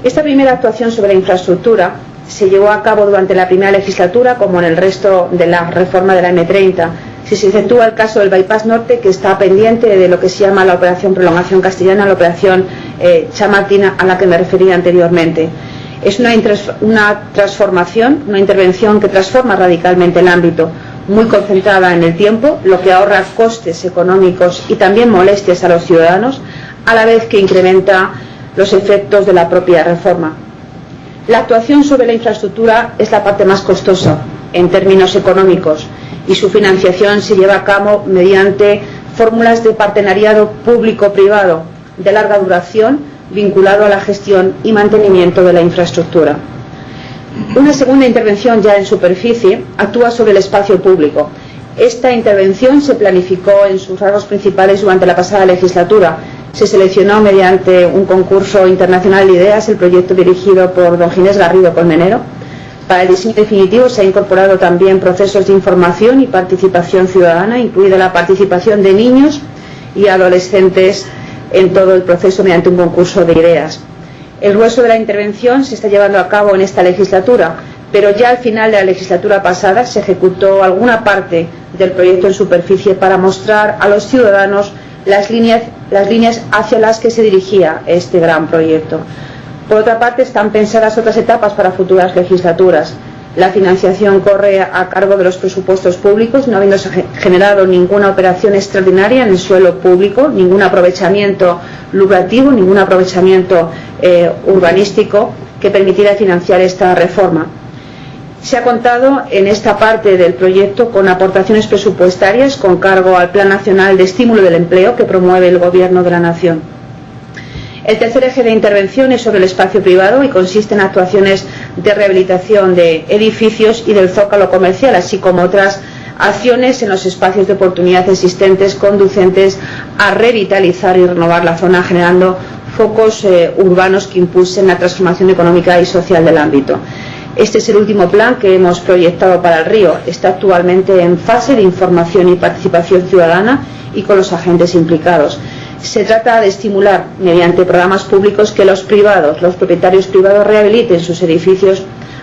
Esta primera actuación sobre la infraestructura se llevó a cabo durante la primera legislatura, como en el resto de la reforma de la M30. Si se exceptúa el caso del Bypass Norte, que está pendiente de lo que se llama la operación Prolongación Castellana, la operación Chamartina, a la que me refería anteriormente. Es una transformación, una intervención que transforma radicalmente el ámbito, muy concentrada en el tiempo, lo que ahorra costes económicos y también molestias a los ciudadanos, a la vez que incrementa los efectos de la propia reforma. La actuación sobre la infraestructura es la parte más costosa en términos económicos y su financiación se lleva a cabo mediante fórmulas de partenariado público-privado de larga duración vinculado a la gestión y mantenimiento de la infraestructura. Una segunda intervención ya en superficie actúa sobre el espacio público. Esta intervención se planificó en sus rasgos principales durante la pasada legislatura. Se seleccionó mediante un concurso internacional de ideas el proyecto dirigido por don Ginés Garrido Colmenero. Para el diseño definitivo se ha incorporado también procesos de información y participación ciudadana, incluida la participación de niños y adolescentes en todo el proceso mediante un concurso de ideas. El grueso de la intervención se está llevando a cabo en esta legislatura, pero ya al final de la legislatura pasada se ejecutó alguna parte del proyecto en superficie para mostrar a los ciudadanos las líneas hacia las que se dirigía este gran proyecto. Por otra parte, están pensadas otras etapas para futuras legislaturas. La financiación corre a cargo de los presupuestos públicos, no habiéndose generado ninguna operación extraordinaria en el suelo público, ningún aprovechamiento lucrativo, ningún aprovechamiento urbanístico que permitiera financiar esta reforma. Se ha contado en esta parte del proyecto con aportaciones presupuestarias con cargo al Plan Nacional de Estímulo del Empleo que promueve el Gobierno de la Nación. El tercer eje de intervención es sobre el espacio privado y consiste en actuaciones de rehabilitación de edificios y del zócalo comercial, así como otras acciones en los espacios de oportunidad existentes conducentes a revitalizar y renovar la zona, generando focos urbanos que impulsen la transformación económica y social del ámbito. Este es el último plan que hemos proyectado para el río. Está actualmente en fase de información y participación ciudadana y con los agentes implicados. Se trata de estimular, mediante programas públicos, que los propietarios privados rehabiliten sus edificios,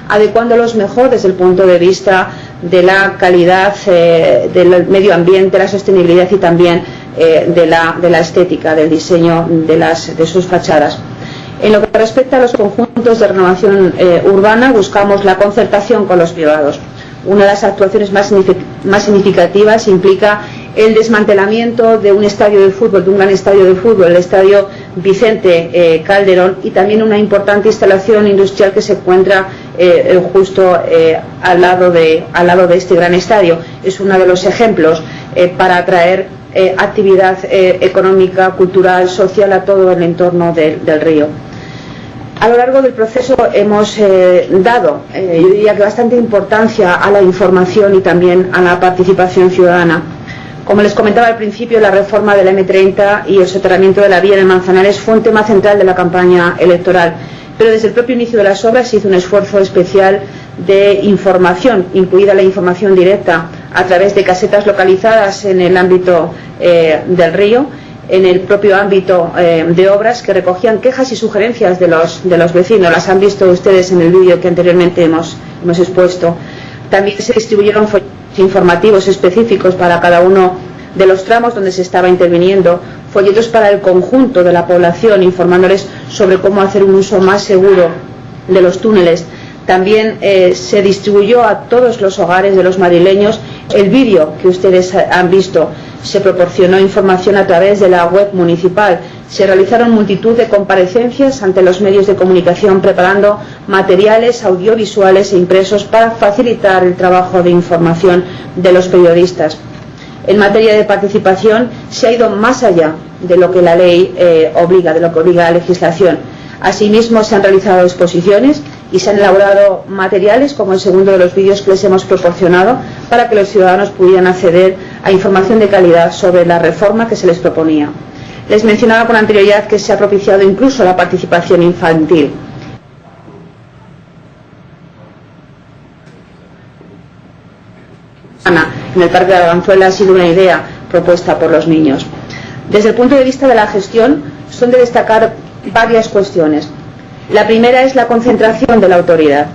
adecuándolos mejor desde el punto de vista de la calidad del medio ambiente, la sostenibilidad y también de la estética, del diseño de sus fachadas. En lo que respecta a los conjuntos de renovación urbana, buscamos la concertación con los privados. Una de las actuaciones más significativas implica el desmantelamiento de un estadio de fútbol, de un gran estadio de fútbol, el estadio Vicente Calderón, y también una importante instalación industrial que se encuentra justo al lado de este gran estadio. Es uno de los ejemplos para atraer actividad económica, cultural, social a todo el entorno del río. A lo largo del proceso hemos dado, yo diría que bastante importancia a la información y también a la participación ciudadana. Como les comentaba al principio, la reforma de la M30 y el soterramiento de la vía de Manzanares fue un tema central de la campaña electoral, pero desde el propio inicio de las obras se hizo un esfuerzo especial de información, incluida la información directa a través de casetas localizadas en el ámbito del río, en el propio ámbito de obras, que recogían quejas y sugerencias de los vecinos. Las han visto ustedes en el vídeo que anteriormente hemos expuesto. También se distribuyeron informativos específicos para cada uno de los tramos donde se estaba interviniendo, folletos para el conjunto de la población informándoles sobre cómo hacer un uso más seguro de los túneles. También se distribuyó a todos los hogares de los madrileños el vídeo que ustedes han visto. Se proporcionó información a través de la web municipal. Se realizaron multitud de comparecencias ante los medios de comunicación preparando materiales audiovisuales e impresos para facilitar el trabajo de información de los periodistas. En materia de participación se ha ido más allá de lo que la ley obliga, de lo que obliga la legislación. Asimismo, se han realizado exposiciones y se han elaborado materiales, como el segundo de los vídeos que les hemos proporcionado, para que los ciudadanos pudieran acceder a información de calidad sobre la reforma que se les proponía. Les mencionaba con anterioridad que se ha propiciado incluso la participación infantil. En el Parque de Arganzuela ha sido una idea propuesta por los niños. Desde el punto de vista de la gestión, son de destacar varias cuestiones. La primera es la concentración de la autoridad.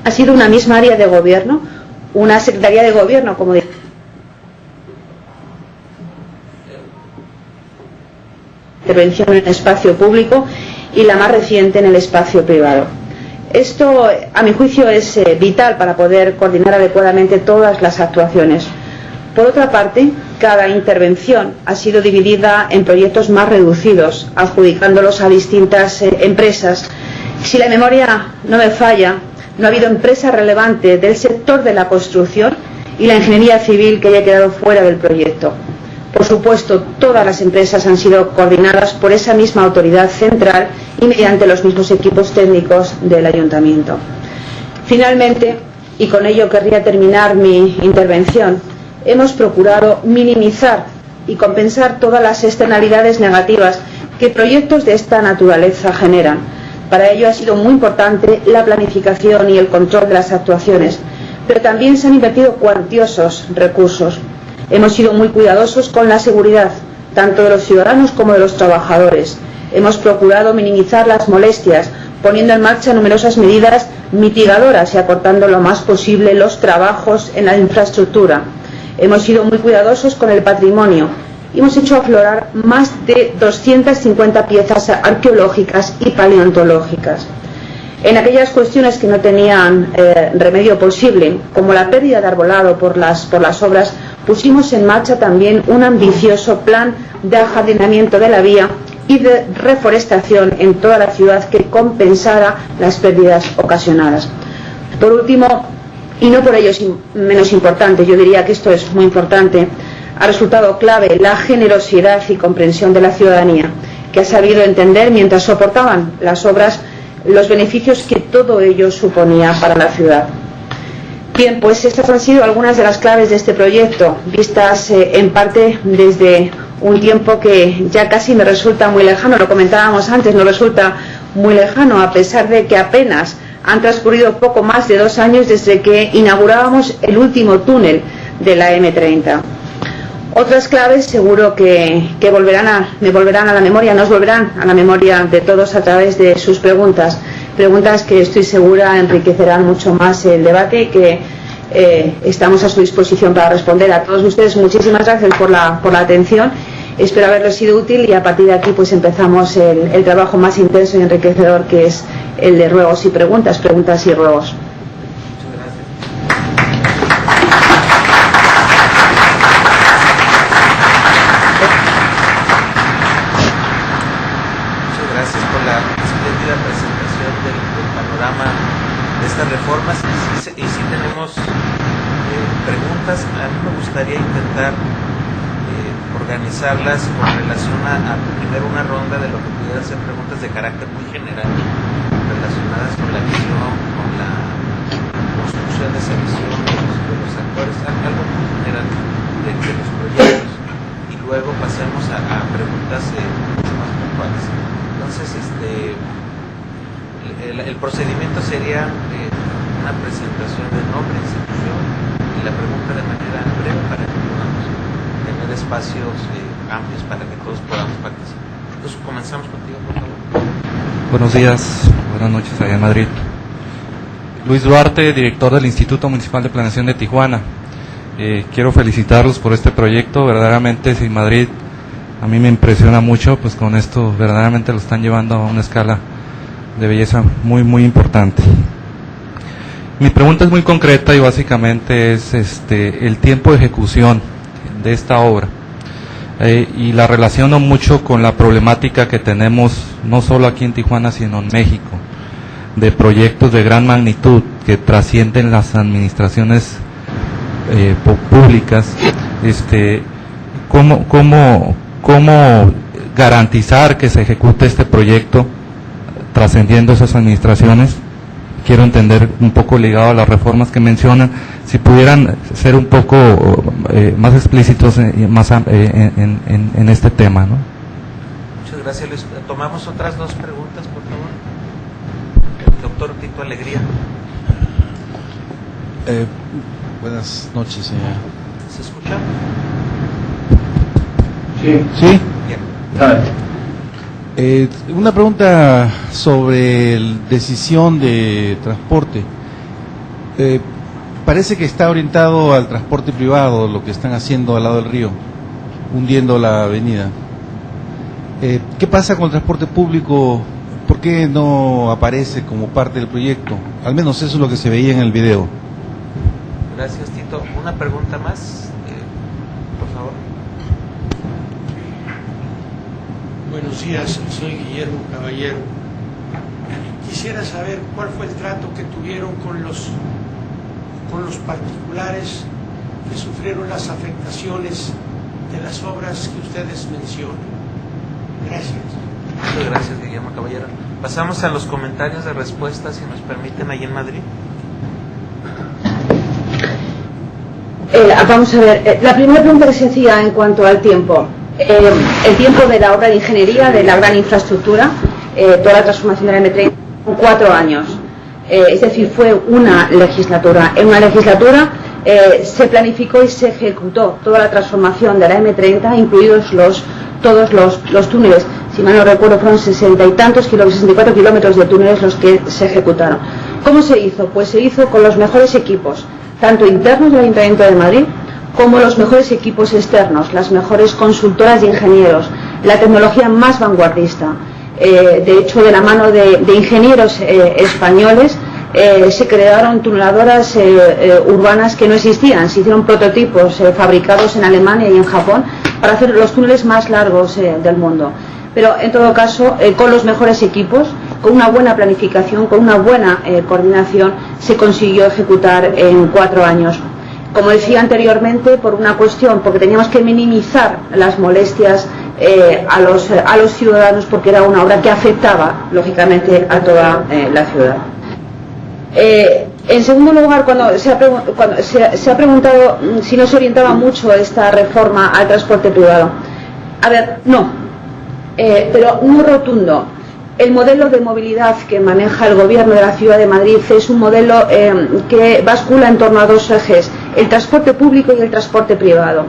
Ha sido una misma área de gobierno, una secretaría de gobierno, como intervención en el espacio público y la más reciente en el espacio privado. Esto, a mi juicio, es vital para poder coordinar adecuadamente todas las actuaciones. Por otra parte, cada intervención ha sido dividida en proyectos más reducidos, adjudicándolos a distintas empresas. Si la memoria no me falla, no ha habido empresa relevante del sector de la construcción y la ingeniería civil que haya quedado fuera del proyecto. Por supuesto, todas las empresas han sido coordinadas por esa misma autoridad central y mediante los mismos equipos técnicos del ayuntamiento. Finalmente, y con ello querría terminar mi intervención, hemos procurado minimizar y compensar todas las externalidades negativas que proyectos de esta naturaleza generan. Para ello ha sido muy importante la planificación y el control de las actuaciones, pero también se han invertido cuantiosos recursos. Hemos sido muy cuidadosos con la seguridad, tanto de los ciudadanos como de los trabajadores. Hemos procurado minimizar las molestias, poniendo en marcha numerosas medidas mitigadoras y acortando lo más posible los trabajos en la infraestructura. Hemos sido muy cuidadosos con el patrimonio. Hemos hecho aflorar más de 250 piezas arqueológicas y paleontológicas. En aquellas cuestiones que no tenían remedio posible, como la pérdida de arbolado por las obras, pusimos en marcha también un ambicioso plan de ajardinamiento de la vía y de reforestación en toda la ciudad que compensara las pérdidas ocasionadas. Por último, y no por ello menos importante, yo diría que esto es muy importante, ha resultado clave la generosidad y comprensión de la ciudadanía, que ha sabido entender mientras soportaban las obras los beneficios que todo ello suponía para la ciudad. Bien, pues estas han sido algunas de las claves de este proyecto, vistas en parte desde un tiempo que ya casi me resulta muy lejano, lo comentábamos antes, nos resulta muy lejano, a pesar de que apenas han transcurrido poco más de 2 años desde que inaugurábamos el último túnel de la M30. Otras claves seguro que me volverán a la memoria, nos volverán a la memoria de todos a través de sus preguntas que estoy segura enriquecerán mucho más el debate y que estamos a su disposición para responder a todos ustedes. Muchísimas gracias por la atención, espero haberles sido útil y a partir de aquí pues empezamos el trabajo más intenso y enriquecedor, que es el de ruegos y preguntas y ruegos. Reformas y sí tenemos preguntas. A mí me gustaría intentar organizarlas con relación a primero una ronda de lo que pudiera ser preguntas de carácter muy general relacionadas con la visión, con la construcción de esa visión de los actores, algo muy general de los proyectos, y luego pasemos a preguntas mucho más puntuales. Entonces, el procedimiento sería una presentación del nombre, institución y la pregunta de manera breve para que podamos tener espacios amplios para que todos podamos participar. Entonces comenzamos contigo, por favor. Buenos días, buenas noches allá en Madrid. Luis Duarte, director del Instituto Municipal de Planeación de Tijuana. Quiero felicitarlos por este proyecto. Verdaderamente, si Madrid a mí me impresiona mucho, pues con esto verdaderamente lo están llevando a una escala de belleza muy, muy importante. Mi pregunta es muy concreta y básicamente es el tiempo de ejecución de esta obra. Y la relaciono mucho con la problemática que tenemos no solo aquí en Tijuana sino en México, de proyectos de gran magnitud que trascienden las administraciones públicas. ¿Cómo garantizar que se ejecute este proyecto trascendiendo esas administraciones? Quiero entender un poco ligado a las reformas que mencionan, si pudieran ser un poco más explícitos en este tema, ¿no? Muchas gracias, Luis. Tomamos otras dos preguntas, por favor. El doctor Tito Alegría. Buenas noches, señor. ¿Se escucha? Sí. Bien. Una pregunta sobre la decisión de transporte. Parece que está orientado al transporte privado, lo que están haciendo al lado del río, hundiendo la avenida. ¿Qué pasa con el transporte público? ¿Por qué no aparece como parte del proyecto? Al menos eso es lo que se veía en el video. Gracias, Tito. Una pregunta más, por favor. Buenos días, soy Guillermo Caballero. Quisiera saber cuál fue el trato que tuvieron con los particulares que sufrieron las afectaciones de las obras que ustedes mencionan. Gracias. Muchas gracias, Guillermo Caballero. Pasamos a los comentarios de respuesta, si nos permiten, ahí en Madrid. Vamos a ver, la primera pregunta que se hacía en cuanto al tiempo. El tiempo de la obra de ingeniería, de la gran infraestructura, toda la transformación de la M30, 4 años. Es decir, fue una legislatura. En una legislatura se planificó y se ejecutó toda la transformación de la M30, incluidos todos los túneles. Si mal no recuerdo, fueron 64 kilómetros de túneles los que se ejecutaron. ¿Cómo se hizo? Pues se hizo con los mejores equipos, tanto internos del Ayuntamiento de Madrid, como los mejores equipos externos, las mejores consultoras de ingenieros, la tecnología más vanguardista. De hecho, de la mano de ingenieros españoles, se crearon tuneladoras urbanas que no existían. Se hicieron prototipos fabricados en Alemania y en Japón para hacer los túneles más largos del mundo. Pero, en todo caso, con los mejores equipos, con una buena planificación, con una buena coordinación, se consiguió ejecutar en 4 años. Como decía anteriormente, por una cuestión, porque teníamos que minimizar las molestias a los ciudadanos, porque era una obra que afectaba, lógicamente, a toda la ciudad. En segundo lugar, cuando se ha preguntado si no se orientaba mucho esta reforma al transporte privado. A ver, no, pero no rotundo. El modelo de movilidad que maneja el gobierno de la Ciudad de Madrid es un modelo que bascula en torno a 2 ejes, el transporte público y el transporte privado.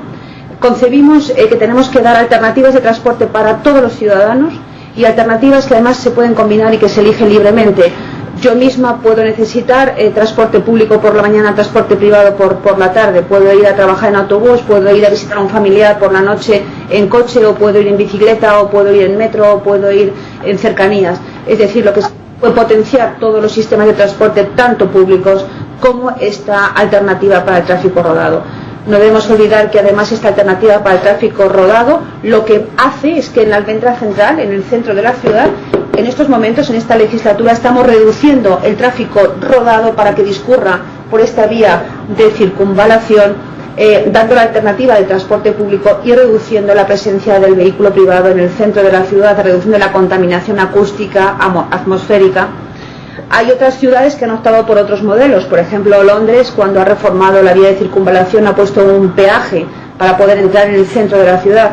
Concebimos que tenemos que dar alternativas de transporte para todos los ciudadanos y alternativas que además se pueden combinar y que se eligen libremente. Yo misma puedo necesitar transporte público por la mañana, transporte privado por la tarde. Puedo ir a trabajar en autobús, puedo ir a visitar a un familiar por la noche en coche, o puedo ir en bicicleta, o puedo ir en metro, o puedo ir en cercanías. Es decir, lo que se puede potenciar todos los sistemas de transporte, tanto públicos como esta alternativa para el tráfico rodado. No debemos olvidar que además esta alternativa para el tráfico rodado lo que hace es que en la Almendra Central, en el centro de la ciudad, en estos momentos, en esta legislatura, estamos reduciendo el tráfico rodado para que discurra por esta vía de circunvalación, dando la alternativa de transporte público y reduciendo la presencia del vehículo privado en el centro de la ciudad, reduciendo la contaminación acústica, atmosférica. Hay otras ciudades que han optado por otros modelos. Por ejemplo, Londres, cuando ha reformado la vía de circunvalación, ha puesto un peaje para poder entrar en el centro de la ciudad.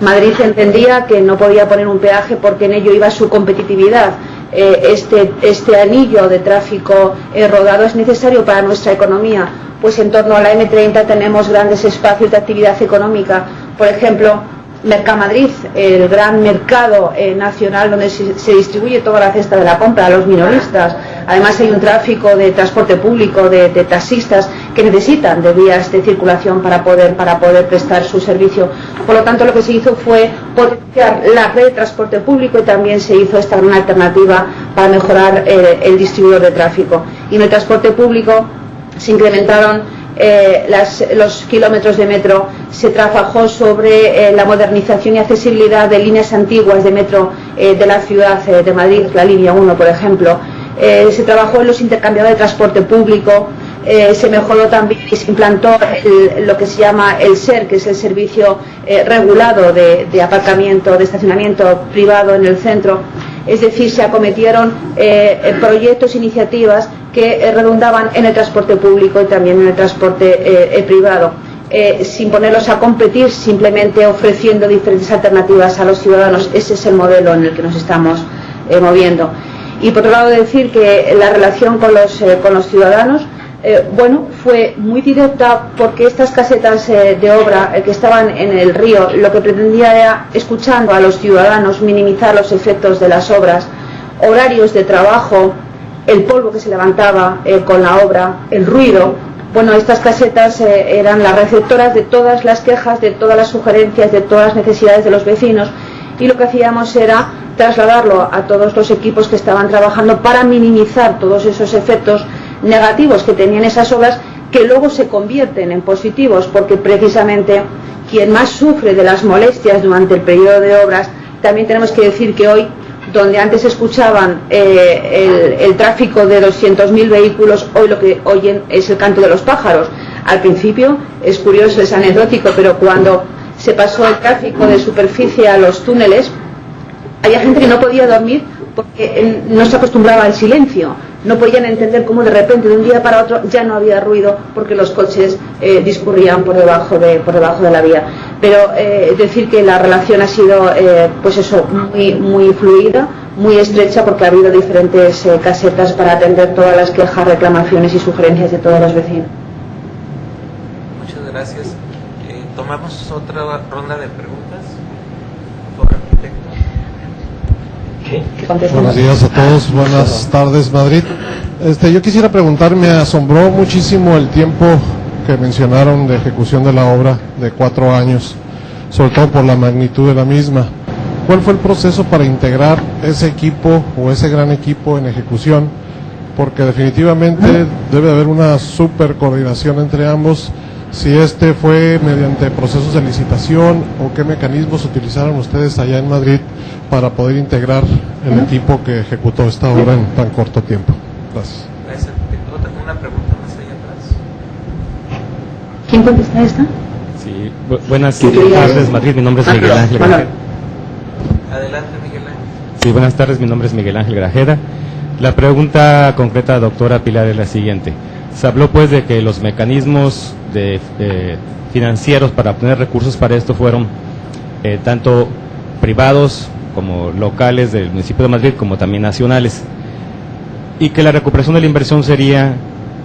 Madrid entendía que no podía poner un peaje porque en ello iba su competitividad. Este anillo de tráfico rodado es necesario para nuestra economía, pues en torno a la M30 tenemos grandes espacios de actividad económica. Por ejemplo, Mercamadrid, el gran mercado nacional donde se distribuye toda la cesta de la compra a los minoristas. Además hay un tráfico de transporte público, de taxistas que necesitan de vías de circulación para poder prestar su servicio. Por lo tanto, lo que se hizo fue potenciar la red de transporte público y también se hizo esta gran alternativa para mejorar el distribuidor de tráfico. Y en el transporte público se incrementaron los kilómetros de metro, se trabajó sobre la modernización y accesibilidad de líneas antiguas de metro de la ciudad de Madrid, la línea 1, por ejemplo. Se trabajó en los intercambiadores de transporte público, se mejoró también y se implantó lo que se llama el SER, que es el servicio regulado de aparcamiento, de estacionamiento privado en el centro. Es decir, se acometieron proyectos, iniciativas que redundaban en el transporte público y también en el transporte privado, sin ponerlos a competir, simplemente ofreciendo diferentes alternativas a los ciudadanos. Ese es el modelo en el que nos estamos moviendo. Y por otro lado, decir que la relación con los ciudadanos fue muy directa, porque estas casetas de obra que estaban en el río lo que pretendía era, escuchando a los ciudadanos, minimizar los efectos de las obras, horarios de trabajo, el polvo que se levantaba con la obra, el ruido. Estas casetas eran las receptoras de todas las quejas, de todas las sugerencias, de todas las necesidades de los vecinos, y lo que hacíamos era trasladarlo a todos los equipos que estaban trabajando para minimizar todos esos efectos negativos que tenían esas obras, que luego se convierten en positivos, porque precisamente quien más sufre de las molestias durante el periodo de obras, también tenemos que decir que hoy, donde antes escuchaban el tráfico de 200.000 vehículos, hoy lo que oyen es el canto de los pájaros. Al principio es curioso, es anecdótico, pero cuando se pasó el tráfico de superficie a los túneles, había gente que no podía dormir porque no se acostumbraba al silencio. No podían entender cómo de repente, de un día para otro, ya no había ruido porque los coches discurrían por debajo de la vía. Pero decir que la relación ha sido muy fluida, muy estrecha, porque ha habido diferentes casetas para atender todas las quejas, reclamaciones y sugerencias de todos los vecinos. Muchas gracias. Tomamos otra ronda de preguntas. Por arquitecto. Buenos días a todos, buenas tardes Madrid. Yo quisiera preguntar, me asombró muchísimo el tiempo que mencionaron de ejecución de la obra, de 4 años, sobre todo por la magnitud de la misma. ¿Cuál fue el proceso para integrar ese equipo o ese gran equipo en ejecución? Porque definitivamente debe haber una super coordinación entre ambos. Si fue mediante procesos de licitación o qué mecanismos utilizaron ustedes allá en Madrid para poder integrar el equipo que ejecutó esta obra en tan corto tiempo. Gracias. Gracias. ¿Una pregunta más allá atrás? ¿Quién contesta esta? Sí, buenas tardes Madrid, mi nombre es Miguel Ángel Grajeda. Adelante, Miguel Ángel. Sí, buenas tardes, mi nombre es Miguel Ángel Grajeda. La pregunta concreta, doctora Pilar, es la siguiente. Se habló pues de que los mecanismos financieros para obtener recursos para esto fueron tanto privados como locales del municipio de Madrid, como también nacionales, y que la recuperación de la inversión sería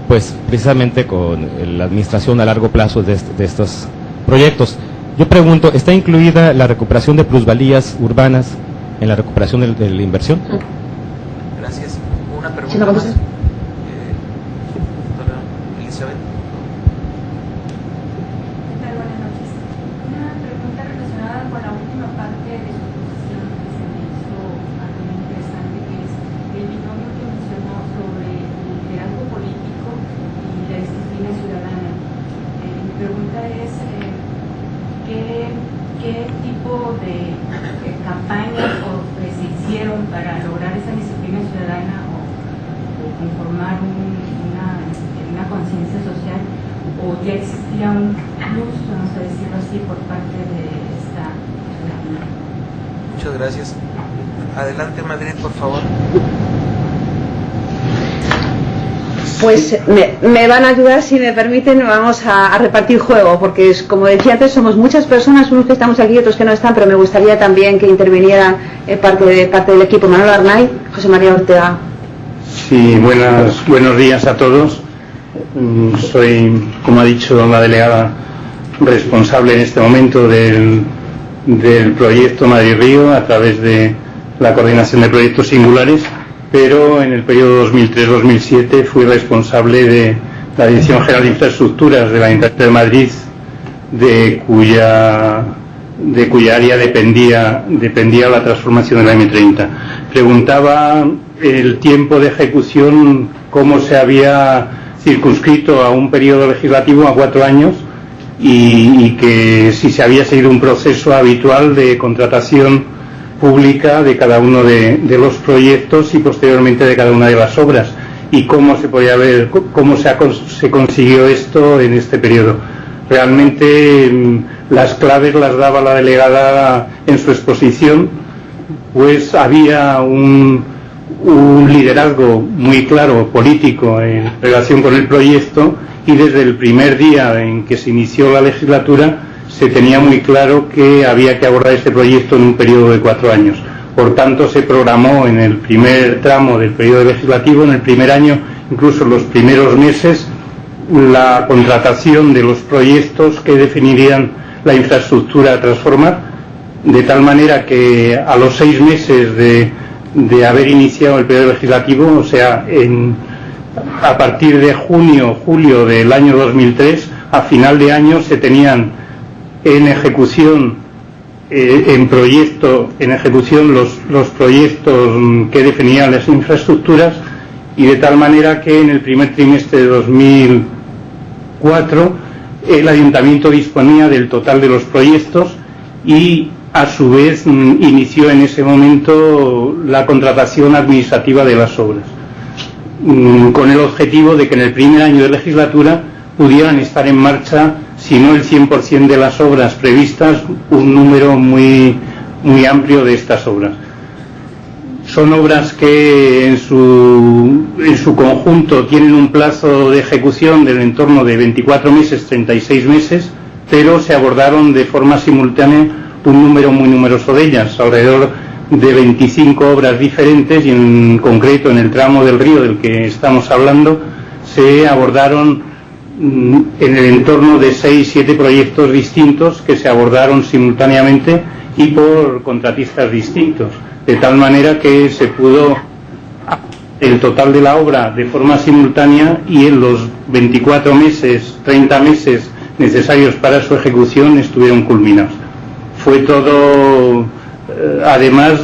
pues precisamente con la administración a largo plazo de estos proyectos. Yo pregunto, ¿está incluida la recuperación de plusvalías urbanas en la recuperación de la inversión? Gracias. Una pregunta más. Doctora Elizabeth. Buenas noches. Una pregunta relacionada con la última parte de su exposición que se me hizo algo muy interesante, que es el binomio que mencionó sobre el liderazgo político y la disciplina ciudadana. Mi pregunta es ¿qué tipo de campañas se hicieron para lograr esa disciplina ciudadana o conformar una conciencia social, o ya existía un plus, vamos a decirlo así, por parte de esta ciudadanía? Muchas gracias. Adelante, Madrid, por favor. Pues me van a ayudar, si me permiten, vamos a repartir juego, porque como decía antes, somos muchas personas, unos que estamos aquí y otros que no están, pero me gustaría también que intervinieran parte del equipo. Manuel Arnay, José María Ortega. Sí, buenos días a todos. Soy, como ha dicho la delegada, responsable en este momento del proyecto Madrid-Río a través de la coordinación de proyectos singulares, pero en el periodo 2003-2007 fui responsable la Dirección General de Infraestructuras del Ayuntamiento de Madrid, de cuya área dependía la transformación de la M30. Preguntaba el tiempo de ejecución, cómo se había circunscrito a un periodo legislativo a 4 años y que si se había seguido un proceso habitual de contratación pública de cada uno de los proyectos y posteriormente de cada una de las obras, y cómo se podía ver, cómo se consiguió esto en este periodo. Realmente las claves las daba la delegada en su exposición, pues había un liderazgo muy claro político en relación con el proyecto, y desde el primer día en que se inició la legislatura se tenía muy claro que había que abordar este proyecto en un periodo de 4 años. Por tanto, se programó en el primer tramo del periodo legislativo, en el primer año, incluso en los primeros meses, la contratación de los proyectos que definirían la infraestructura a transformar, de tal manera que a los 6 meses de haber iniciado el periodo legislativo, o sea, a partir de julio del año 2003, a final de año se tenían en ejecución los proyectos que definían las infraestructuras, y de tal manera que en el primer trimestre de 2004 el ayuntamiento disponía del total de los proyectos y a su vez inició en ese momento la contratación administrativa de las obras, con el objetivo de que en el primer año de legislatura pudieran estar en marcha, si no el 100% de las obras previstas, un número muy amplio de estas obras. Son obras que en su conjunto tienen un plazo de ejecución del entorno de 24 meses, 36 meses, pero se abordaron de forma simultánea un número muy numeroso de ellas, alrededor de 25 obras diferentes, y en concreto en el tramo del río del que estamos hablando se abordaron en el entorno de 6-7 proyectos distintos que se abordaron simultáneamente y por contratistas distintos, de tal manera que se pudo el total de la obra de forma simultánea, y en los 24 meses, 30 meses necesarios para su ejecución estuvieron culminados. Fue todo además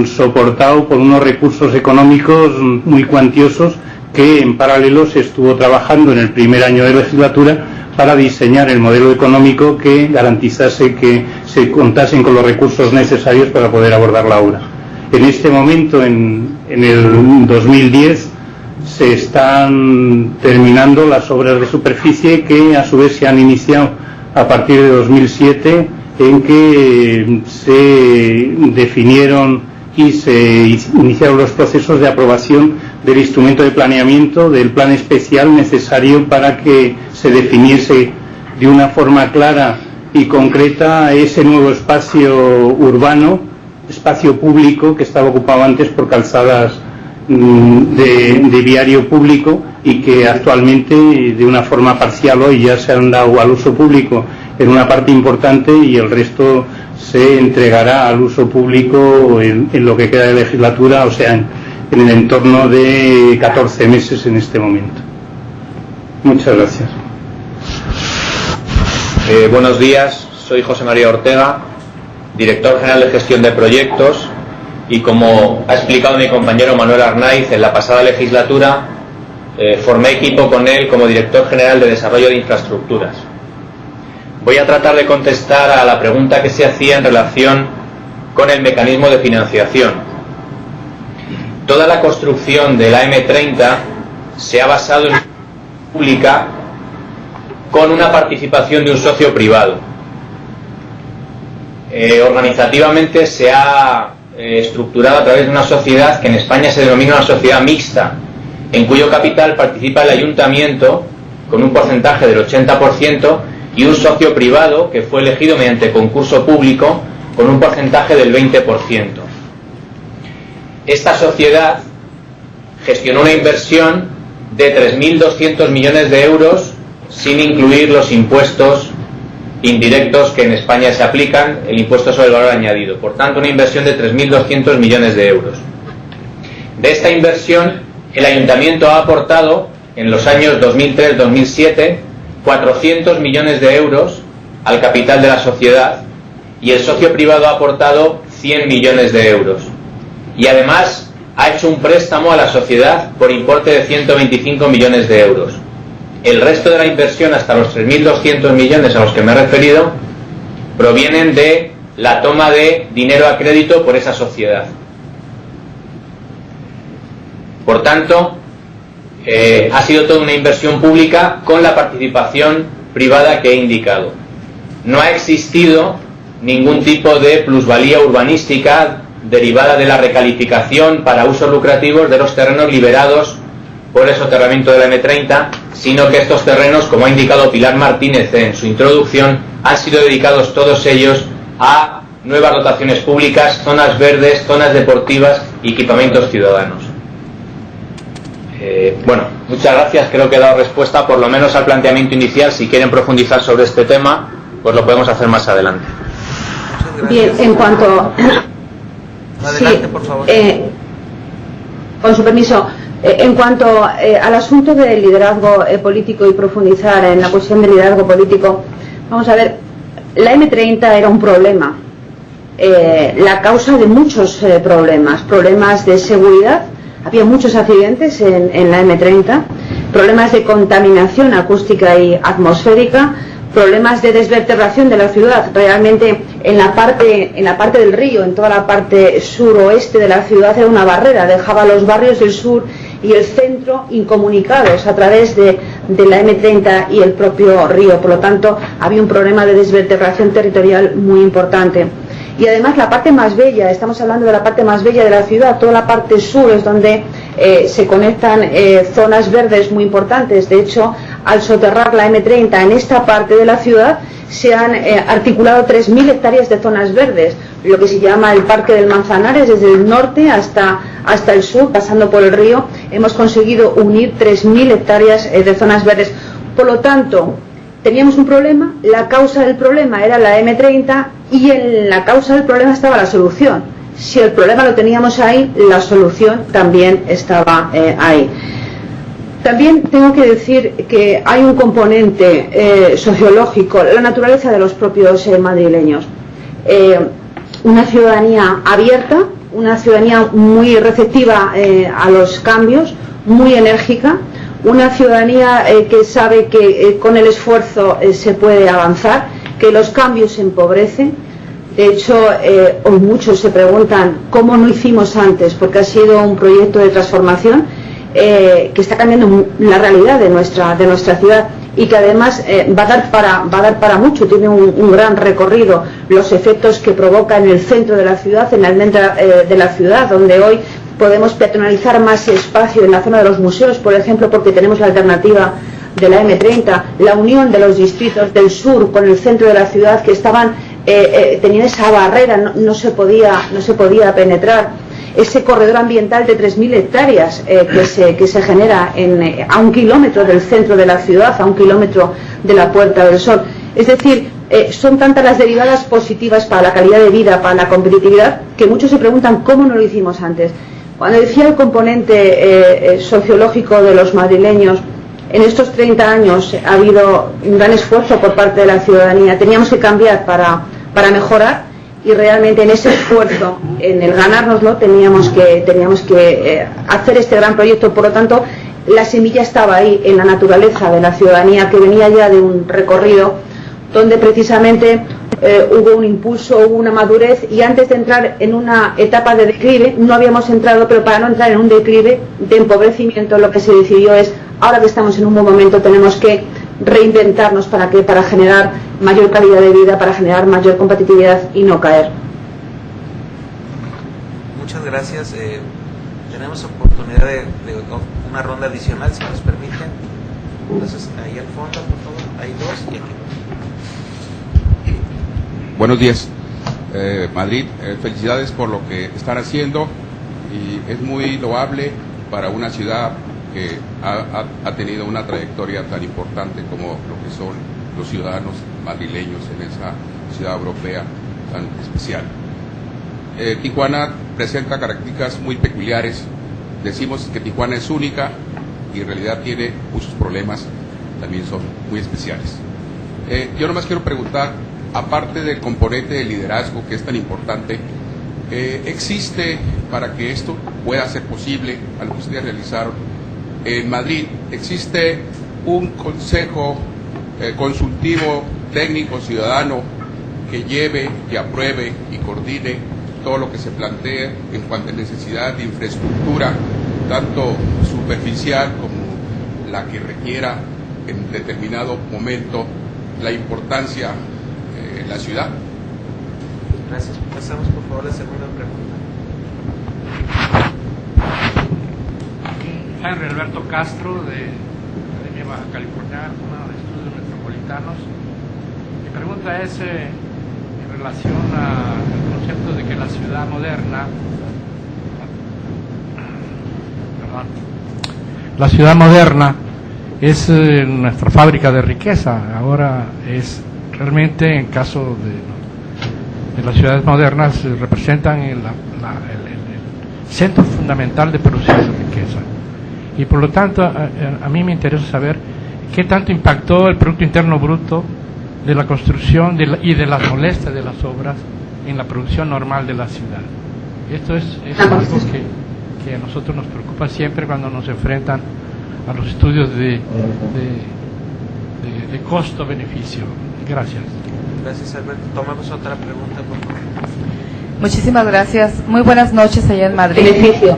soportado por unos recursos económicos muy cuantiosos que en paralelo se estuvo trabajando en el primer año de legislatura para diseñar el modelo económico que garantizase que se contasen con los recursos necesarios para poder abordar la obra. En este momento, en el 2010, se están terminando las obras de superficie que a su vez se han iniciado a partir de 2007, en que se definieron y se iniciaron los procesos de aprobación del instrumento de planeamiento, del plan especial necesario para que se definiese de una forma clara y concreta ese nuevo espacio urbano, espacio público que estaba ocupado antes por calzadas de viario público, y que actualmente de una forma parcial hoy ya se han dado al uso público en una parte importante, y el resto se entregará al uso público en lo que queda de legislatura, o sea, en el entorno de 14 meses en este momento. Muchas gracias. Buenos días, soy José María Ortega, director general de gestión de proyectos, y como ha explicado mi compañero Manuel Arnaiz, en la pasada legislatura formé equipo con él como director general de desarrollo de infraestructuras. Voy a tratar de contestar a la pregunta que se hacía en relación con el mecanismo de financiación. Toda la construcción de la M30 se ha basado en pública con una participación de un socio privado. Organizativamente se ha estructurado a través de una sociedad que en España se denomina una sociedad mixta, en cuyo capital participa el ayuntamiento con un porcentaje del 80% y un socio privado que fue elegido mediante concurso público con un porcentaje del 20%. Esta sociedad gestionó una inversión de 3.200 millones de euros sin incluir los impuestos indirectos que en España se aplican, el impuesto sobre el valor añadido. Por tanto, una inversión de 3.200 millones de euros. De esta inversión, el ayuntamiento ha aportado en los años 2003-2007 400 millones de euros al capital de la sociedad y el socio privado ha aportado 100 millones de euros. Y además ha hecho un préstamo a la sociedad por importe de 125 millones de euros. El resto de la inversión, hasta los 3.200 millones a los que me he referido, provienen de la toma de dinero a crédito por esa sociedad. Por tanto, ha sido toda una inversión pública con la participación privada que he indicado. No ha existido ningún tipo de plusvalía urbanística derivada de la recalificación para usos lucrativos de los terrenos liberados por el soterramiento de la M30, sino que estos terrenos, como ha indicado Pilar Martínez en su introducción, han sido dedicados todos ellos a nuevas dotaciones públicas, zonas verdes, zonas deportivas y equipamientos ciudadanos. Bueno, muchas gracias. Creo que he dado respuesta por lo menos al planteamiento inicial. Si quieren profundizar sobre este tema, pues lo podemos hacer más adelante. Bien, en cuanto... Adelante, sí, por favor. Con su permiso, en cuanto al asunto del liderazgo político y profundizar en la cuestión del liderazgo político, vamos a ver, la M30 era un problema, la causa de muchos problemas de seguridad. Había muchos accidentes en la M30, problemas de contaminación acústica y atmosférica, problemas de desvertebración de la ciudad. Realmente en la parte del río, en toda la parte suroeste de la ciudad, era una barrera, dejaba los barrios del sur y el centro incomunicados a través de la M30 y el propio río. Por lo tanto, había un problema de desvertebración territorial muy importante. Y además la parte más bella, estamos hablando de la parte más bella de la ciudad, toda la parte sur es donde se conectan zonas verdes muy importantes. De hecho, al soterrar la M30 en esta parte de la ciudad, se han articulado 3.000 hectáreas de zonas verdes, lo que se llama el Parque del Manzanares, desde el norte hasta el sur, pasando por el río. Hemos conseguido unir 3.000 hectáreas de zonas verdes. Por lo tanto, teníamos un problema, la causa del problema era la M30 y en la causa del problema estaba la solución. Si el problema lo teníamos ahí, la solución también estaba ahí. También tengo que decir que hay un componente sociológico, la naturaleza de los propios madrileños. Una ciudadanía abierta, una ciudadanía muy receptiva a los cambios, muy enérgica, una ciudadanía que sabe que con el esfuerzo se puede avanzar, que los cambios se empobrecen. De hecho, hoy muchos se preguntan cómo no hicimos antes, porque ha sido un proyecto de transformación que está cambiando la realidad de nuestra ciudad y que además va a dar para mucho, tiene un gran recorrido. Los efectos que provoca en el centro de la ciudad, en el centro de la ciudad, donde hoy podemos peatonalizar más espacio en la zona de los museos, por ejemplo, porque tenemos la alternativa de la M30, la unión de los distritos del sur con el centro de la ciudad que tenían esa barrera, no se podía penetrar. Ese corredor ambiental de 3.000 hectáreas que se genera a 1 kilómetro del centro de la ciudad, a 1 kilómetro de la Puerta del Sol. Es decir, son tantas las derivadas positivas para la calidad de vida, para la competitividad, que muchos se preguntan cómo no lo hicimos antes. Cuando decía el componente sociológico de los madrileños, en estos 30 años ha habido un gran esfuerzo por parte de la ciudadanía. Teníamos que cambiar para mejorar y realmente en ese esfuerzo, en el ganárnoslo, teníamos que hacer este gran proyecto. Por lo tanto, la semilla estaba ahí, en la naturaleza de la ciudadanía, que venía ya de un recorrido donde precisamente hubo un impulso, hubo una madurez, y antes de entrar en una etapa de declive, no habíamos entrado, pero para no entrar en un declive de empobrecimiento, lo que se decidió es, ahora que estamos en un buen momento, tenemos que reinventarnos para generar mayor calidad de vida, para generar mayor competitividad y no caer. Muchas gracias. Tenemos oportunidad de una ronda adicional, si nos permiten. Entonces, ahí al fondo, por favor, hay dos y aquí. Buenos días, Madrid. Felicidades por lo que están haciendo y es muy loable para una ciudad que ha tenido una trayectoria tan importante como lo que son los ciudadanos madrileños en esa ciudad europea tan especial. Tijuana presenta características muy peculiares. Decimos que Tijuana es única y en realidad tiene muchos problemas, también son muy especiales. Yo nomás quiero preguntar, aparte del componente de liderazgo que es tan importante, ¿existe, para que esto pueda ser posible, a lo que ustedes realizaron en Madrid, existe un consejo consultivo técnico ciudadano que lleve y apruebe y coordine todo lo que se plantee en cuanto a necesidad de infraestructura, tanto superficial como la que requiera en determinado momento la importancia en la ciudad? Gracias. Pasamos por favor a la segunda pregunta. Henry Alberto Castro, de Academia Baja Californiana, de Estudios Metropolitanos. Mi pregunta es en relación al concepto de que la ciudad moderna, la ciudad moderna es nuestra fábrica de riqueza. Ahora es realmente, en caso de las ciudades modernas, representan el centro fundamental de producción de riqueza. Y por lo tanto, a mí me interesa saber qué tanto impactó el Producto Interno Bruto de la construcción y de las molestias de las obras en la producción normal de la ciudad. Esto es algo que a nosotros nos preocupa siempre cuando nos enfrentan a los estudios de costo-beneficio. Gracias. Gracias, Alberto. Tomamos otra pregunta, por favor. Muchísimas gracias. Muy buenas noches allá en Madrid. Beneficio.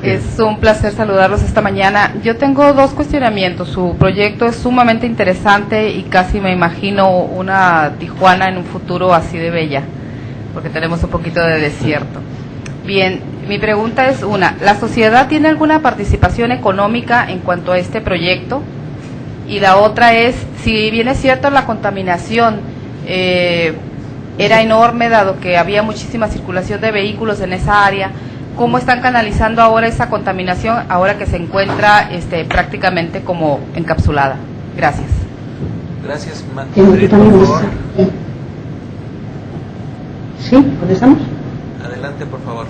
Es un placer saludarlos esta mañana. Yo tengo dos cuestionamientos. Su proyecto es sumamente interesante y casi me imagino una Tijuana en un futuro así de bella, porque tenemos un poquito de desierto. Bien, mi pregunta es una: ¿la sociedad tiene alguna participación económica en cuanto a este proyecto? Y la otra es, si bien es cierto la contaminación era enorme, dado que había muchísima circulación de vehículos en esa área, ¿cómo están canalizando ahora esa contaminación, ahora que se encuentra prácticamente como encapsulada? Gracias. Gracias, Madrid, por favor. ¿Sí? ¿Dónde estamos? Adelante, por favor.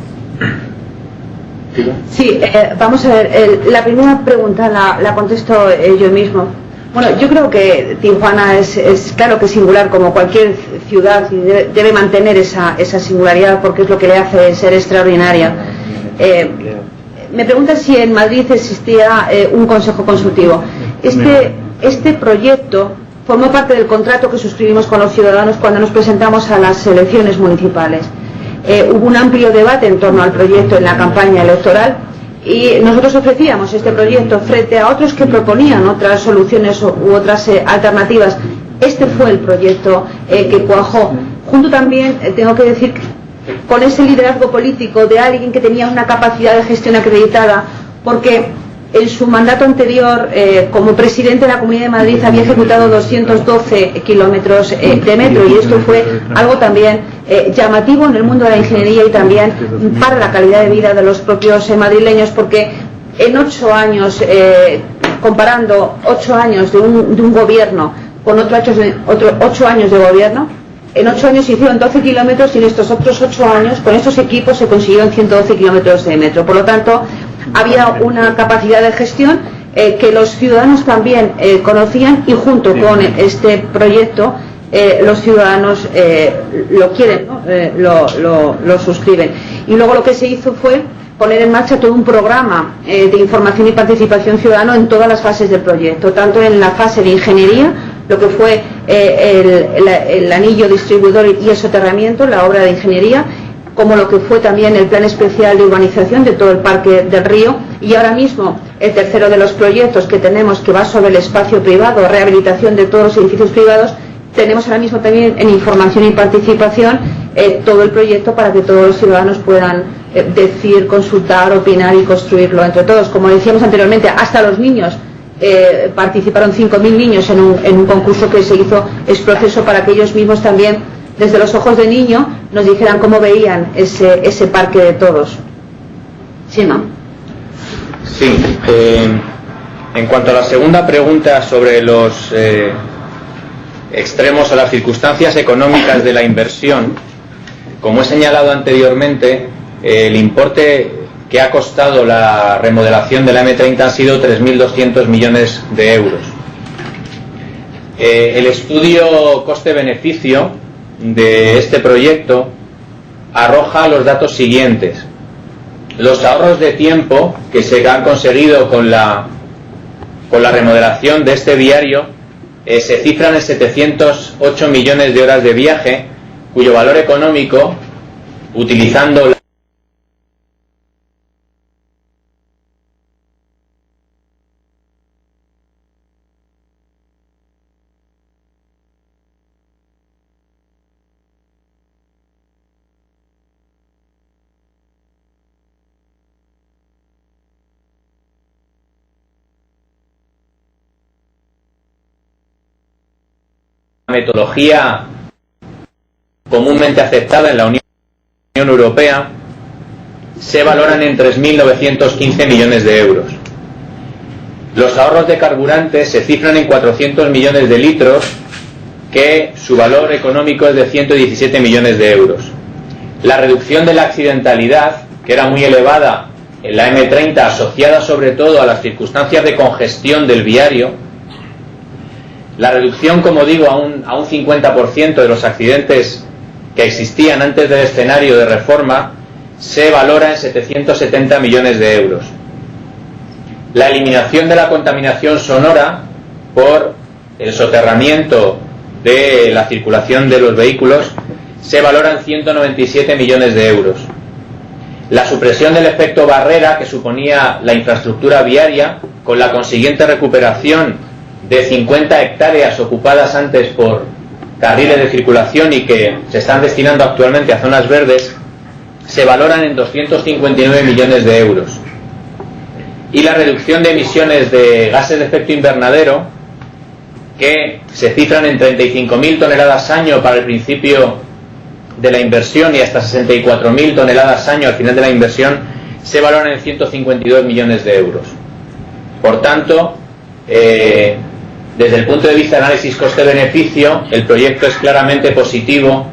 Sí, vamos a ver, la primera pregunta la contesto yo mismo. Bueno, yo creo que Tijuana es claro que singular, como cualquier ciudad, y debe mantener esa singularidad porque es lo que le hace ser extraordinaria. Me pregunta si en Madrid existía un consejo consultivo. Este proyecto formó parte del contrato que suscribimos con los ciudadanos cuando nos presentamos a las elecciones municipales. Hubo un amplio debate en torno al proyecto en la campaña electoral y nosotros ofrecíamos este proyecto frente a otros que proponían otras soluciones u otras alternativas. Este fue el proyecto que cuajó, junto también, tengo que decir, con ese liderazgo político de alguien que tenía una capacidad de gestión acreditada, porque en su mandato anterior como presidente de la Comunidad de Madrid había ejecutado 212 kilómetros de metro, y esto fue algo también llamativo en el mundo de la ingeniería y también para la calidad de vida de los propios madrileños, porque en 8 años, comparando 8 años de un gobierno con otros 8 años de gobierno, en 8 años se hicieron 12 kilómetros y en estos otros 8 años con estos equipos se consiguieron 112 kilómetros de metro. Por lo tanto, había una capacidad de gestión que los ciudadanos también conocían, y junto con este proyecto los ciudadanos lo quieren, ¿no? lo suscriben. Y luego lo que se hizo fue poner en marcha todo un programa de información y participación ciudadana en todas las fases del proyecto, tanto en la fase de ingeniería, lo que fue el anillo distribuidor y el soterramiento, la obra de ingeniería, como lo que fue también el plan especial de urbanización de todo el Parque del Río, y ahora mismo el tercero de los proyectos que tenemos, que va sobre el espacio privado, rehabilitación de todos los edificios privados. Tenemos ahora mismo también en información y participación todo el proyecto para que todos los ciudadanos puedan decir, consultar, opinar y construirlo entre todos. Como decíamos anteriormente, hasta los niños, participaron 5.000 niños en un concurso que se hizo ex proceso para que ellos mismos también, desde los ojos de niño, nos dijeran cómo veían ese parque de todos. ¿Sí, no? Sí. En cuanto a la segunda pregunta sobre los extremos o las circunstancias económicas de la inversión, como he señalado anteriormente, el importe que ha costado la remodelación de la M30 han sido 3.200 millones de euros. El estudio coste-beneficio de este proyecto arroja los datos siguientes. Los ahorros de tiempo que se han conseguido con la remodelación de este viario se cifran en 708 millones de horas de viaje, cuyo valor económico, utilizando la metodología comúnmente aceptada en la Unión Europea, se valoran en 3.915 millones de euros. Los ahorros de carburantes se cifran en 400 millones de litros, que su valor económico es de 117 millones de euros. La reducción de la accidentalidad, que era muy elevada en la M30, asociada sobre todo a las circunstancias de congestión del viario, la reducción, como digo, a un 50% de los accidentes que existían antes del escenario de reforma, se valora en 770 millones de euros. La eliminación de la contaminación sonora por el soterramiento de la circulación de los vehículos se valora en 197 millones de euros. La supresión del efecto barrera que suponía la infraestructura viaria, con la consiguiente recuperación de 50 hectáreas ocupadas antes por carriles de circulación y que se están destinando actualmente a zonas verdes, se valoran en 259 millones de euros. Y la reducción de emisiones de gases de efecto invernadero, que se cifran en 35.000 toneladas año para el principio de la inversión y hasta 64.000 toneladas año al final de la inversión, se valoran en 152 millones de euros. Por tanto, desde el punto de vista de análisis coste-beneficio, el proyecto es claramente positivo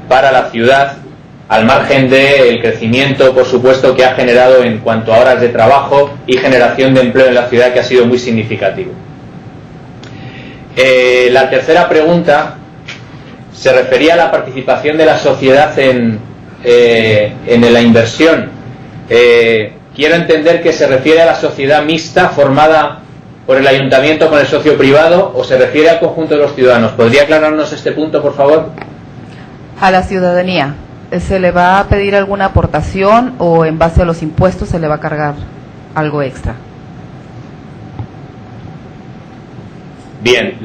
para la ciudad, al margen del crecimiento, por supuesto, que ha generado en cuanto a horas de trabajo y generación de empleo en la ciudad, que ha sido muy significativo. La tercera pregunta se refería a la participación de la sociedad en la inversión. Quiero entender que se refiere a la sociedad mixta formada por el ayuntamiento con el socio privado, o se refiere al conjunto de los ciudadanos. ¿Podría aclararnos este punto, por favor? A la ciudadanía. ¿Se le va a pedir alguna aportación o en base a los impuestos se le va a cargar algo extra? Bien,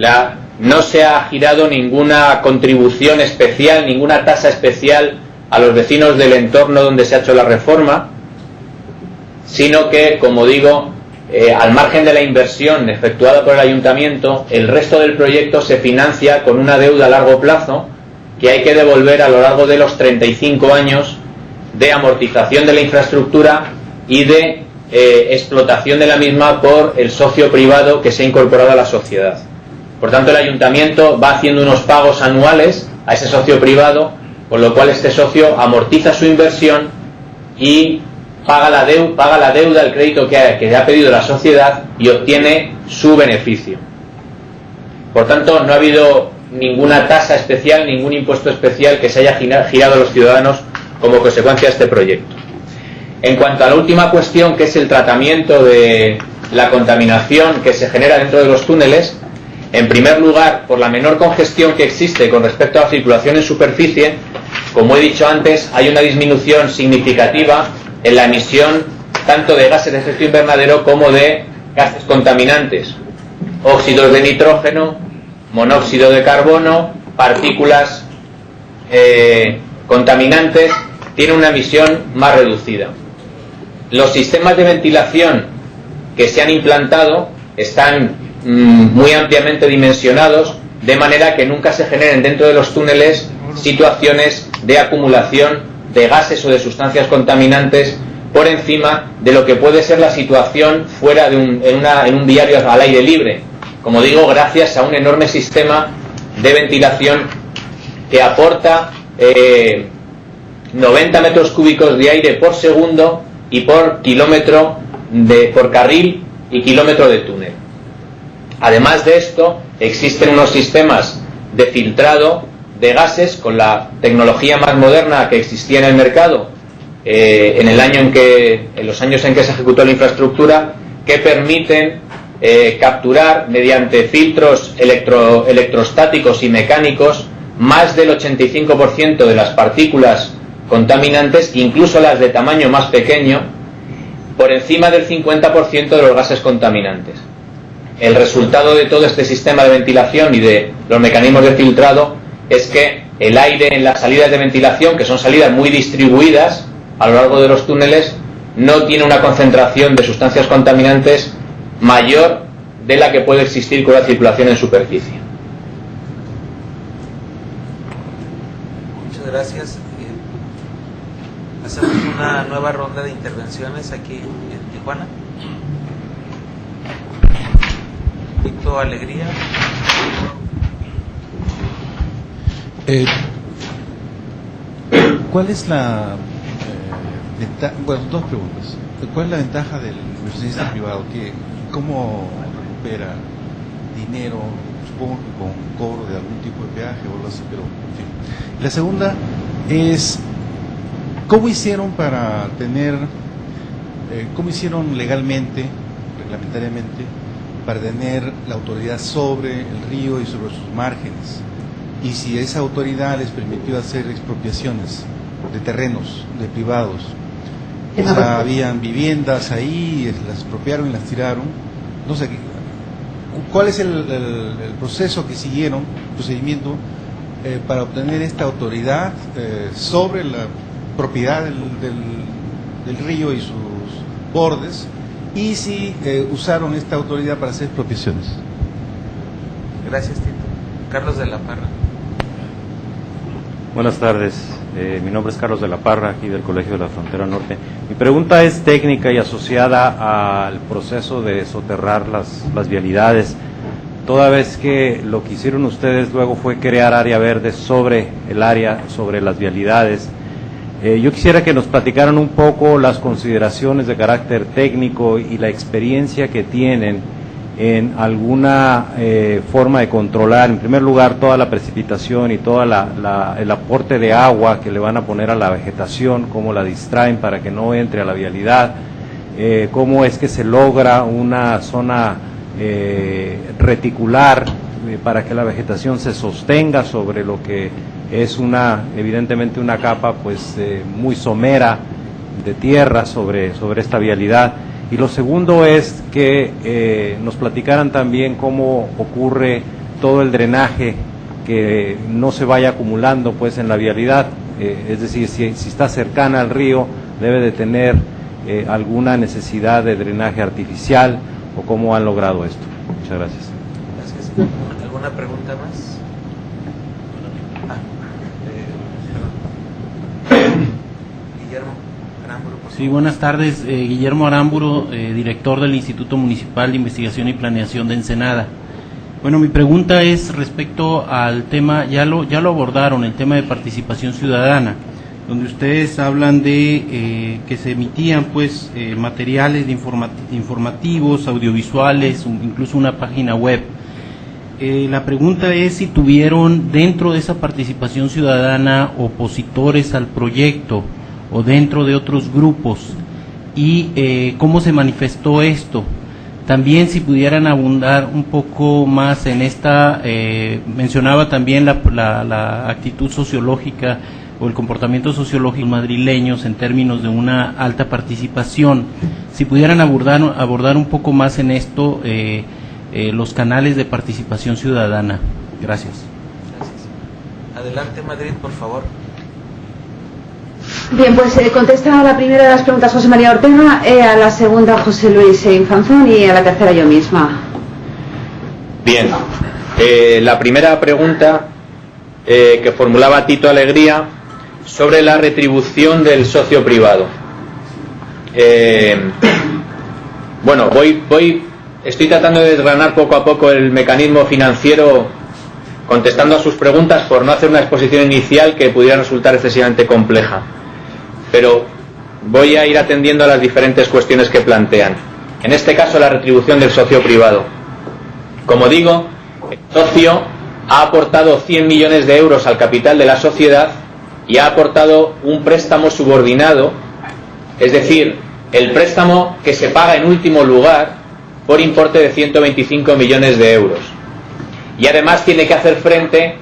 no se ha girado ninguna contribución especial, ninguna tasa especial a los vecinos del entorno donde se ha hecho la reforma, sino que, como digo, al margen de la inversión efectuada por el ayuntamiento, el resto del proyecto se financia con una deuda a largo plazo que hay que devolver a lo largo de los 35 años de amortización de la infraestructura y de explotación de la misma por el socio privado que se ha incorporado a la sociedad. Por tanto, el ayuntamiento va haciendo unos pagos anuales a ese socio privado, con lo cual este socio amortiza su inversión y paga la deuda, el crédito que le ha pedido la sociedad, y obtiene su beneficio. Por tanto, no ha habido ninguna tasa especial, ningún impuesto especial que se haya girado a los ciudadanos como consecuencia de este proyecto. En cuanto a la última cuestión, que es el tratamiento de la contaminación que se genera dentro de los túneles, en primer lugar, por la menor congestión que existe con respecto a la circulación en superficie, como he dicho antes, hay una disminución significativa en la emisión tanto de gases de efecto invernadero como de gases contaminantes, óxidos de nitrógeno, monóxido de carbono, partículas contaminantes, tiene una emisión más reducida. Los sistemas de ventilación que se han implantado están muy ampliamente dimensionados, de manera que nunca se generen dentro de los túneles situaciones de acumulación de gases o de sustancias contaminantes por encima de lo que puede ser la situación fuera de en un viario al aire libre. Como digo, gracias a un enorme sistema de ventilación que aporta 90 metros cúbicos de aire por segundo y por kilómetro por carril y kilómetro de túnel. Además de esto, existen unos sistemas de filtrado de gases con la tecnología más moderna que existía en el mercado en los años en que se ejecutó la infraestructura, que permiten capturar mediante filtros electrostáticos y mecánicos más del 85% de las partículas contaminantes, incluso las de tamaño más pequeño, por encima del 50% de los gases contaminantes. El resultado de todo este sistema de ventilación y de los mecanismos de filtrado es que el aire en las salidas de ventilación, que son salidas muy distribuidas a lo largo de los túneles, no tiene una concentración de sustancias contaminantes mayor de la que puede existir con la circulación en superficie. Muchas gracias. Hacemos una nueva ronda de intervenciones aquí en Tijuana. Víctor Alegría. ¿Cuál es la ventaja? Bueno, dos preguntas. ¿Cuál es la ventaja del inversionista privado? ¿Cómo recupera dinero? Supongo que con cobro de algún tipo de peaje o algo así, pero en fin. La segunda es, ¿cómo hicieron para tener, cómo hicieron legalmente, reglamentariamente, para tener la autoridad sobre el río y sobre sus márgenes? Y si esa autoridad les permitió hacer expropiaciones de terrenos, de privados. O sea, habían viviendas ahí, las expropiaron y las tiraron. No sé, ¿cuál es el proceso que siguieron, el procedimiento, para obtener esta autoridad sobre la propiedad del río y sus bordes? Y si usaron esta autoridad para hacer expropiaciones. Gracias, Tito. Carlos de la Parra. Buenas tardes, mi nombre es Carlos de la Parra, aquí del Colegio de la Frontera Norte. Mi pregunta es técnica y asociada al proceso de soterrar las vialidades, toda vez que lo que hicieron ustedes luego fue crear área verde sobre el área, sobre las vialidades. Yo quisiera que nos platicaran un poco las consideraciones de carácter técnico y la experiencia que tienen en alguna forma de controlar, en primer lugar, toda la precipitación y todo el aporte de agua que le van a poner a la vegetación, cómo la distraen para que no entre a la vialidad, cómo es que se logra una zona reticular para que la vegetación se sostenga sobre lo que es evidentemente una capa pues muy somera de tierra sobre esta vialidad. Y lo segundo es que nos platicaran también cómo ocurre todo el drenaje, que no se vaya acumulando pues en la vialidad, es decir, si está cercana al río debe de tener alguna necesidad de drenaje artificial, o cómo han logrado esto. Muchas gracias. Gracias. ¿Alguna pregunta más? Guillermo Aramburu. Sí, buenas tardes. Guillermo Aramburu, director del Instituto Municipal de Investigación y Planeación de Ensenada. Bueno, mi pregunta es respecto al tema, ya lo abordaron, el tema de participación ciudadana, donde ustedes hablan de que se emitían pues materiales informativos, audiovisuales, incluso una página web. La pregunta es si tuvieron dentro de esa participación ciudadana opositores al proyecto o dentro de otros grupos, y cómo se manifestó esto. También si pudieran abundar un poco más en esta, mencionaba también la actitud sociológica o el comportamiento sociológico madrileños en términos de una alta participación. Si pudieran abordar un poco más en esto los canales de participación ciudadana. Gracias. Gracias. Adelante, Madrid, por favor. Bien, pues contesta a la primera de las preguntas José María Ortega, a la segunda José Luis Infanzón y a la tercera yo misma. Bien, la primera pregunta que formulaba Tito Alegría sobre la retribución del socio privado. Bueno, estoy tratando de desgranar poco a poco el mecanismo financiero, contestando a sus preguntas por no hacer una exposición inicial que pudiera resultar excesivamente compleja. Pero voy a ir atendiendo a las diferentes cuestiones que plantean. En este caso, la retribución del socio privado. Como digo, el socio ha aportado 100 millones de euros al capital de la sociedad y ha aportado un préstamo subordinado, es decir, el préstamo que se paga en último lugar por importe de 125 millones de euros. Y además tiene que hacer frente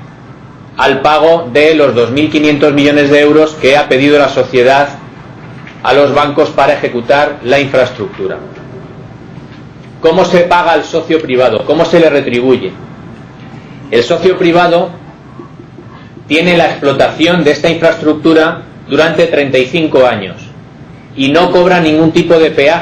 al pago de los 2.500 millones de euros que ha pedido la sociedad a los bancos para ejecutar la infraestructura. ¿Cómo se paga al socio privado? ¿Cómo se le retribuye? El socio privado tiene la explotación de esta infraestructura durante 35 años y no cobra ningún tipo de peaje